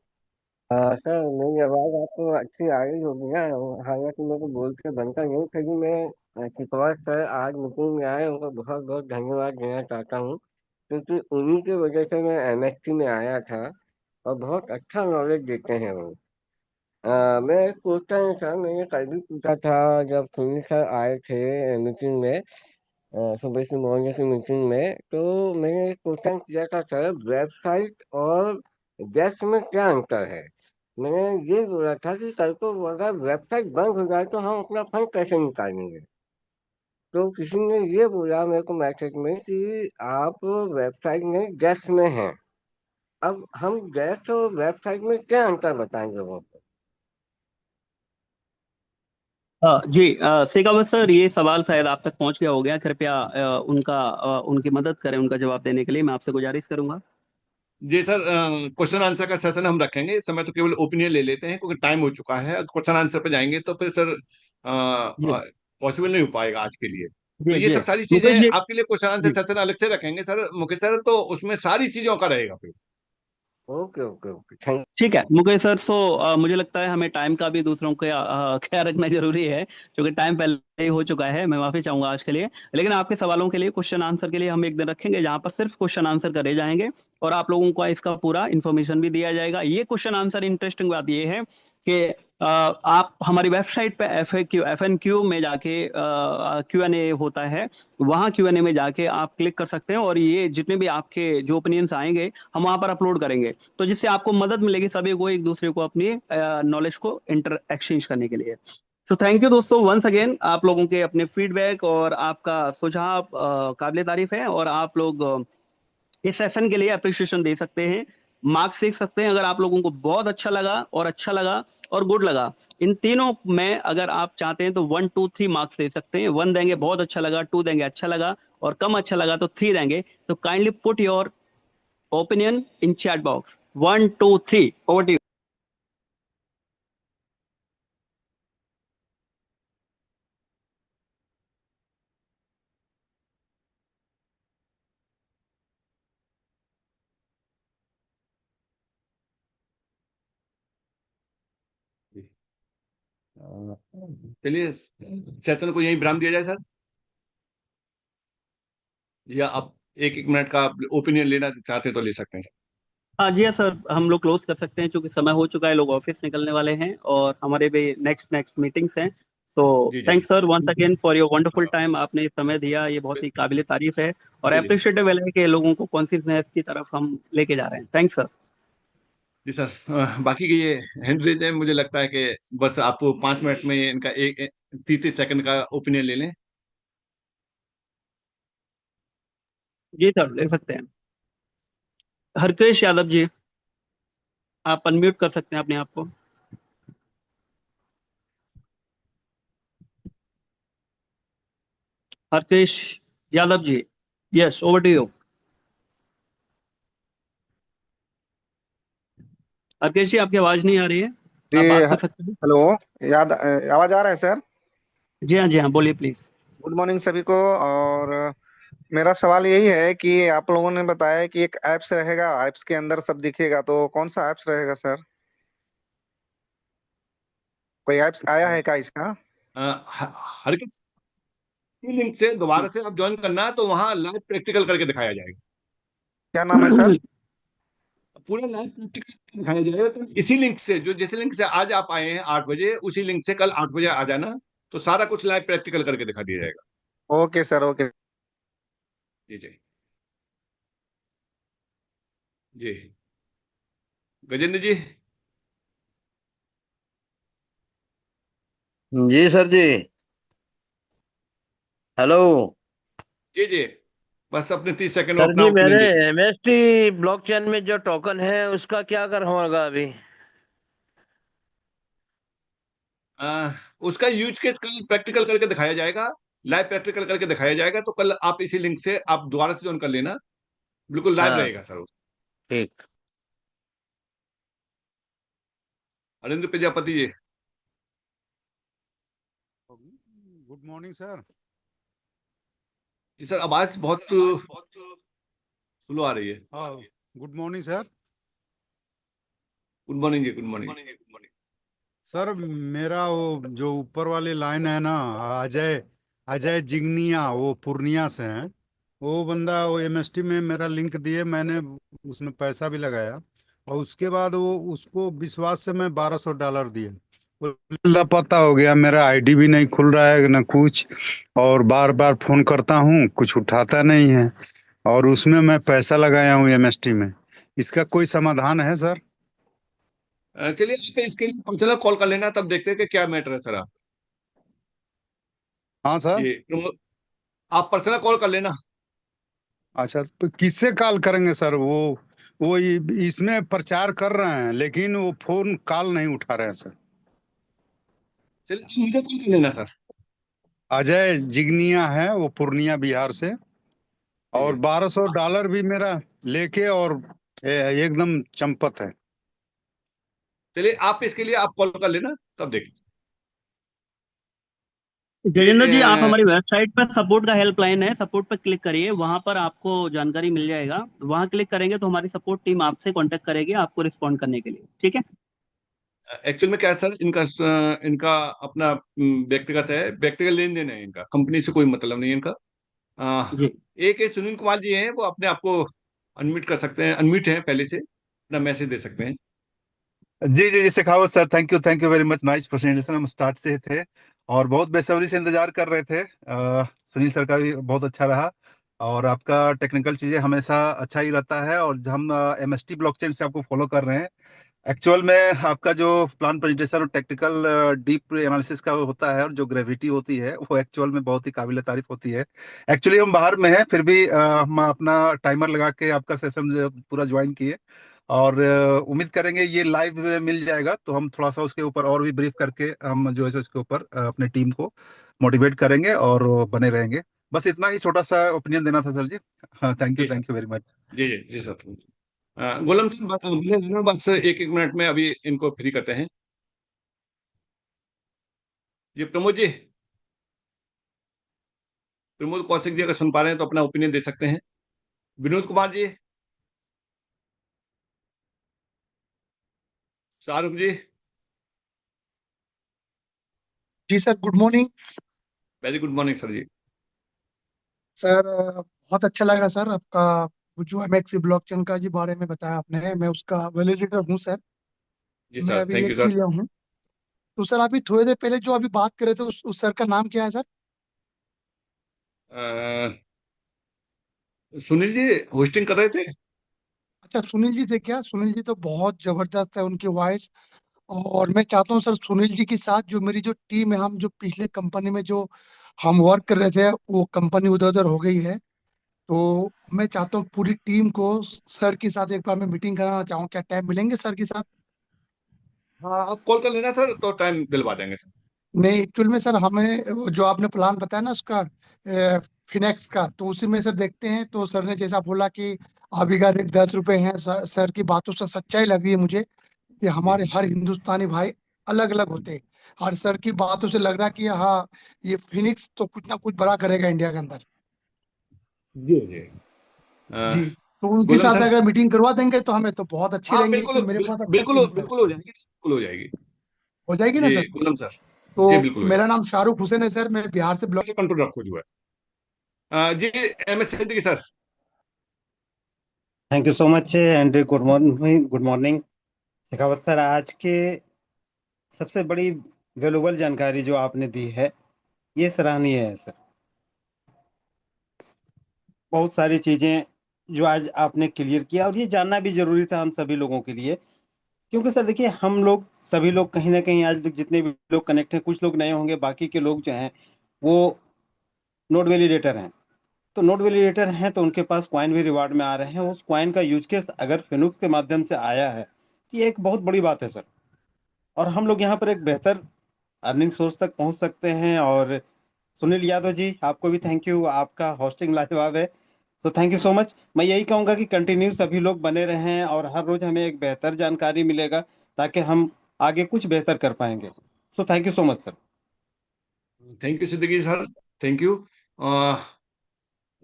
सर मेरी आवाज़ आपको अच्छी आ रही होगी ना। हालांकि मेरे को बोलते बनता नहीं, फिर भी मैं शिकवा सर आज मीटिंग में आए, उनको बहुत बहुत धन्यवाद देना चाहता हूँ, क्योंकि उन्हीं की वजह से मैं एमएसटी में आया था। और बहुत अच्छा नॉलेज देते हैं वो। मैं सोचता हूँ सर, मैंने कल भी पूछा था जब सुनील सर आए थे मीटिंग में, सुबह की मॉर्निंग की मीटिंग में, तो मैंने एक क्वेश्चन किया था सर, वेबसाइट और डेस्क में क्या अंतर है। मैंने ये बोला था कि कल को अगर वेबसाइट बंद हो जाए तो हम अपना फंड कैसे निकालेंगे। तो किसी ने ये बोला मेरे को मैसेज में कि आप वेबसाइट में डेस्क में हैं। अब हम डेस्क और वेबसाइट में क्या अंतर बताएंगे वो। जी शेखावत सर, ये सवाल शायद आप तक पहुंच गया हो गया। कृपया उनकी मदद करें, उनका जवाब देने के लिए मैं आपसे गुजारिश करूंगा। जी सर, क्वेश्चन आंसर का सेशन हम रखेंगे, इस समय तो केवल ओपिनियन ले लेते हैं क्योंकि टाइम हो चुका है। क्वेश्चन आंसर पे जाएंगे तो फिर सर जी पॉसिबल नहीं हो पाएगा आज के लिए। तो जी ये जी सब सारी चीजें मुकेश जी। आपके लिए क्वेश्चन आंसर जी सेशन अलग से रखेंगे सर मुकेश सर, तो उसमें सारी चीजों का रहेगा फिर। Okay okay okay, thank. ठीक है मुकेश सर। सो मुझे लगता है हमें टाइम का भी दूसरों के ख्याल रखना जरूरी है, क्योंकि टाइम पहले ही हो चुका है। मैं माफी चाहूंगा आज के लिए, लेकिन आपके सवालों के लिए, क्वेश्चन आंसर के लिए हम एक दिन रखेंगे जहां पर सिर्फ क्वेश्चन आंसर करे जाएंगे, और आप लोगों को इसका पूरा इन्फॉर्मेशन भी दिया जाएगा। ये क्वेश्चन आंसर इंटरेस्टिंग बात ये है कि आप हमारी वेबसाइट पे एफ एन क्यू में जाके Q&A होता है, वहाँ Q&A में जाके आप क्लिक कर सकते हैं, और ये जितने भी आपके जो ओपिनियंस आएंगे हम वहाँ पर अपलोड करेंगे, तो जिससे आपको मदद मिलेगी सभी को एक दूसरे को अपनी नॉलेज को इंटर एक्सचेंज करने के लिए। तो थैंक यू दोस्तों, वंस अगेन आप लोगों के अपने फीडबैक और आपका सुझाव काबिले तारीफ है, और आप लोग इस सेशन के लिए अप्रिशिएशन दे सकते हैं, मार्क्स देख सकते हैं। अगर आप लोगों को बहुत अच्छा लगा और अच्छा लगा और गुड लगा, इन तीनों में अगर आप चाहते हैं तो 1 2 3 मार्क्स दे सकते हैं। 1 देंगे बहुत अच्छा लगा, 2 देंगे अच्छा लगा, और कम अच्छा लगा तो 3 देंगे। तो kindly put your opinion in chat box. 1 2 3, over to you. चलिए सेशन को यहीं विराम दिया जाए सर, या आप एक एक मिनट का ओपिनियन लेना चाहते हैं तो ले सकते हैं सर। हाँ जी हाँ सर, हम लोग क्लोज कर सकते हैं क्योंकि समय हो चुका है, लोग ऑफिस निकलने वाले हैं और हमारे भी नेक्स्ट नेक्स्ट मीटिंग्स हैं। सो जी जी thanks sir once again for your wonderful हाँ, टाइम, आपने समय दिया, ये बहुत ही काबिल तारीफ है और जी जी अप्रिशिएटेबल है कि लोगों को कॉन्शियसनेस की तरफ हम लेके जा रहे हैं। Thanks sir. जी सर। बाकी के ये हैंड रेज है, मुझे लगता है कि बस आपको 5 मिनट में इनका एक 30 सेकंड का ओपिनियन ले लें। जी सर ले सकते हैं। हरकेश यादव जी, आप अनम्यूट कर सकते हैं अपने आप को। Harkesh Yadav ji, yes over to you. Harkesh ji आपकी आवाज नहीं आ रही है, जी आप बात कर ह- सकते हैं। हेलो। आवाज आ रहा है सर? जी हाँ बोलिए प्लीज। गुड मॉर्निंग सभी को। और मेरा सवाल यही है कि आप लोगों ने बताया कि एक ऐप्स रहेगा, ऐप्स के अंदर सब दिखेगा, तो कौन सा ऐप्स रहेगा सर? कोई ऐप्स आया है क्या इसका? हर किसी लिंक से दोबारा से आप ज्वाइन करना है तो वहां लाइव प्रैक्टिकल करके दिखाया जाएगा। क्या नाम है सर? पूरा लाइव प्रैक्टिकल दिखाया जाएगा, तो इसी लिंक से, जो जिस लिंक से आज आप आए हैं 8 बजे, उसी लिंक से कल 8 बजे आ जाना, तो सारा कुछ लाइव प्रैक्टिकल करके दिखा दिया जाएगा। Okay sir, okay. जी जी जी। गजेंद्र जी। जी सर जी। हेलो। जी जी। बस अपने 30 सेकंड में सर अपना जी, ओपिनियन मेरे दे सकते एमएसटी ब्लॉकचेन में जो टोकन है उसका क्या कर होगा अभी? हैं। उसका यूज केस कल प्रैक्टिकल करके दिखाया जाएगा, लाइव प्रैक्टिकल करके दिखाया जाएगा, तो कल आप इसी लिंक से आप दोबारा से ज्वाइन कर लेना, बिल्कुल लाइव हाँ, रहेगा सर। ठीक। Harendra Prajapati ji. Good morning sir. जी सर, आवाज बहुत स्लो आ रही है। हाँ, good morning sir. Good morning जी, गुड मॉर्निंग। सर मेरा वो जो ऊपर वाली लाइन है ना, अजय अजय जिग्निया, वो पूर्णिया से हैं। वो बंदा वो एमएसटी में मेरा लिंक दिए, मैंने उसमें पैसा भी लगाया, और उसके बाद वो उसको विश्वास से मैं $1200 दिए। वो लापता हो गया, मेरा आईडी भी नहीं खुल रहा है ना कुछ, और बार बार फोन करता हूँ कुछ उठाता नहीं है, और उसमें मैं पैसा लगाया हूँ एमएसटी में। इसका कोई समाधान है सर? चलिए आप इसके लिए पर्सनल कॉल कर लेना, तब देखते हैं कि क्या मैटर है सर। आप हाँ सर। जी आप पर्सनल कॉल कर लेना। अच्छा, तो किससे कॉल करेंगे सर? वो इसमें प्रचार कर रहे हैं, लेकिन वो फोन कॉल नहीं उठा रहे हैं सर। चलिए आप मुझे कॉल कर लेना सर। अजय जिग्निया है, वो पूर्णिया बिहार से, जी और जी। $1200 भी मेरा लेके, और एकदम चंपत है। चलिए आप इसके लिए आप कॉल कर लेना, तब देखिए। गजेंद्र जी, आप ये हमारी वेबसाइट पर सपोर्ट का हेल्पलाइन है, सपोर्ट पर क्लिक करिए, वहां पर आपको जानकारी मिल जाएगा। वहां क्लिक करेंगे तो हमारी सपोर्ट टीम आपसे कांटेक्ट करेगी आपको रिस्पॉन्ड करने के लिए, ठीक है। एक्चुअल में क्या है सर, इनका अपना व्यक्तिगत है, व्यक्तिगत लेन देन है, इनका कंपनी से कोई मतलब नहीं है इनका। अ, जी एक है सुनील कुमार जी हैं, वो अपने आप को अनम्यूट कर सकते हैं, अनम्यूट हैं पहले से, अपना मैसेज दे सकते हैं। जी जी जी, Shekhawat sir, thank you very much, nice presentation. हम स्टार्ट से थे और बहुत बेसब्री से इंतजार कर रहे थे। सुनील सर का भी बहुत अच्छा रहा, और आपका टेक्निकल चीजें हमेशा अच्छा ही रहता है, और हम एमएसटी ब्लॉकचेन से आपको फॉलो कर रहे हैं। एक्चुअल में आपका जो प्लान प्रेजेंटेशन और टेक्निकल डीप एनालिसिस का होता है, और जो ग्रेविटी होती है, वो एक्चुअल में बहुत ही काबिल तारीफ होती है। एक्चुअली हम बाहर में हैं, फिर भी हम अपना टाइमर लगा के आपका सेशन पूरा ज्वाइन किए, और उम्मीद करेंगे ये लाइव में मिल जाएगा, तो हम थोड़ा सा उसके ऊपर और भी ब्रीफ करके हम जो है सो इसके ऊपर अपने टीम को मोटिवेट करेंगे और बने रहेंगे। बस इतना ही छोटा सा ओपिनियन देना था सर जी। हाँ, जी sir. Thank you very much. जी जी जी सर। गोलम सर बोले ना, बस एक एक मिनट में अभी इनको फ्री करते हैं। ये प्रमोद जी, प्रमोद कौशिक जी अगर सुन पा रहे हैं तो अपना ओपिनियन दे सकते हैं। विनोद कुमार जी, शाहरुख जी, जी sir, good morning. Very good morning sir जी। सर बहुत अच्छा लगा सर आपका वो जो एमएक्सी ब्लॉकचेन का जी बारे में बताया आपने। मैं उसका वैलिडेटर हूँ सर। जी मैं सर, अभी थैंक यू एक ही सर। लिया हूँ। तो सर अभी थोड़ी देर पहले जो अभी बात कर रहे थे उस सर का नाम क्या है सर? सुनील जी होस्टिंग कर रहे थे। अच्छा, सुनील जी थे क्या? सुनील जी तो बहुत जबरदस्त है उनकी वॉइस। और मैं चाहता हूँ सर सुनील जी के साथ जो मेरी जो टीम है, हम जो पिछले कंपनी में जो हम वर्क कर रहे थे वो कंपनी उधर उधर हो गई है। तो मैं चाहता हूँ पूरी टीम को सर के साथ एक बार मैं मीटिंग कराना चाहूँ। क्या टाइम मिलेंगे सर के साथ? हाँ, आप कॉल कर लेना सर, तो टाइम दिलवा देंगे सर। नहीं, एक्चुअल में सर हमें वो जो आपने प्लान बताया ना उसका फिनेक्स का, तो उसी में सर देखते हैं। तो सर ने जैसा बोला कि अभी का रेट 10 रुपए है, सर की बातों से सच्चाई लग रही है मुझे कि जी हमारे हर हिंदुस्तानी भाई अलग अलग होते हैं। और सर की बातों से लग रहा है कि हाँ, ये फिनिक्स तो कुछ ना कुछ बड़ा करेगा इंडिया के अंदर। जी जी। अ, जी। तो उनके गोलम साथ सर। अगर मीटिंग करवा देंगे तो हमें तो बहुत अच्छी हाँ रहेंगे, बिल्कुल, क्योंकि मेरे पास अच्छा बिल्कुल टीम है सर। बिल्कुल हो जाएगी, बिल्कुल हो जाएगी। हो जाएगी ना जी सर? गोलम सर। जी तो बिल्कुल हो मेरा जाएगी। नाम शाहरुख हुसैन है सर, मैं बिहार से ब्लॉक। कंट्रोल रखो जो है। G M S Siddiqui sir. Thank you so much एंड्री। Good morning, good morning Shekhawat sir. आज के सबसे बड़ी वैल्यूबल जानकारी जो आपने दी है ये सराहनीय है सर। बहुत सारी चीज़ें जो आज आपने क्लियर किया, और ये जानना भी जरूरी था हम सभी लोगों के लिए। क्योंकि सर देखिए, हम लोग सभी लोग कहीं ना कहीं आज तक जितने भी लोग कनेक्ट हैं, कुछ लोग नए होंगे, बाकी के लोग जो हैं वो नोट वैलिडेटर हैं। तो नोट वैलिडेटर हैं तो उनके पास कॉइन भी रिवार्ड में आ रहे हैं। उस कॉइन का यूज केस अगर फिनुक्स के माध्यम से आया है तो ये एक बहुत बड़ी बात है सर। और हम लोग यहाँ पर एक बेहतर अर्निंग सोर्स तक पहुँच सकते हैं। और सुनील यादव जी, आपको भी थैंक यू, आपका होस्टिंग लाजवाब है। सो थैंक यू सो मच। मैं यही कहूँगा कि कंटिन्यू सभी लोग बने रहें और हर रोज हमें एक बेहतर जानकारी मिलेगा, ताकि हम आगे कुछ बेहतर कर पाएंगे। So thank you so much sir. Thank you Siddiqui sir. Thank you.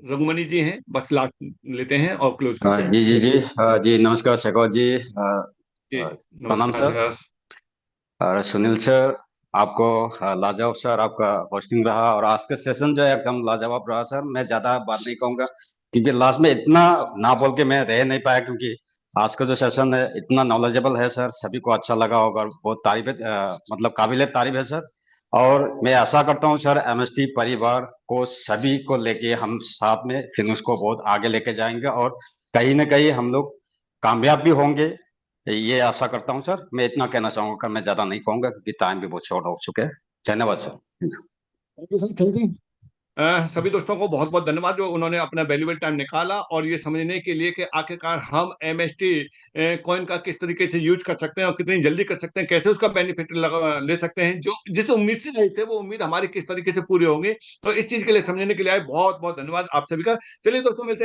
Raghumani ji हैं, बस लास्ट लेते हैं और क्लोज करते हैं। जी जी जी। जी नमस्कार शेखर जी। जी प्रणाम नमस्कार सर। सर। और सुनील सर, आपको लाजवाब सर आपका होस्टिंग रहा, और आज का सेशन जो है एकदम लाजवाब रहा सर। मैं ज्यादा बात नहीं कहूंगा क्योंकि लास्ट में इतना ना बोल के मैं रह नहीं पाया, क्योंकि आज का जो सेशन है इतना नॉलेजेबल है सर, सभी को अच्छा लगा होगा और बहुत तारीफ मतलब काबिले तारीफ है सर। और मैं आशा करता हूँ सर एमएसटी परिवार को सभी को लेके हम साथ में फिर उसको बहुत आगे लेके जाएंगे, और कहीं ना कहीं हम लोग कामयाब भी होंगे, ये आशा करता हूँ सर। मैं इतना कहना चाहूंगा, मैं ज्यादा नहीं कहूंगा क्योंकि टाइम भी बहुत शॉर्ट हो चुके हैं। धन्यवाद sir. Thank you sir, thank you. सभी दोस्तों को बहुत बहुत धन्यवाद जो उन्होंने अपना वैल्यूबल टाइम निकाला और ये समझने के लिए कि आखिरकार हम एमएसटी कॉइन का किस तरीके से यूज कर सकते हैं और कितनी जल्दी कर सकते हैं, कैसे उसका बेनिफिट ले सकते हैं। जो जिस उम्मीद से रहे थे वो उम्मीद हमारी किस तरीके से पूरी होंगी, तो इस चीज के लिए समझने के लिए आए, बहुत बहुत धन्यवाद आप सभी का। चलिए दोस्तों, मिलते हैं।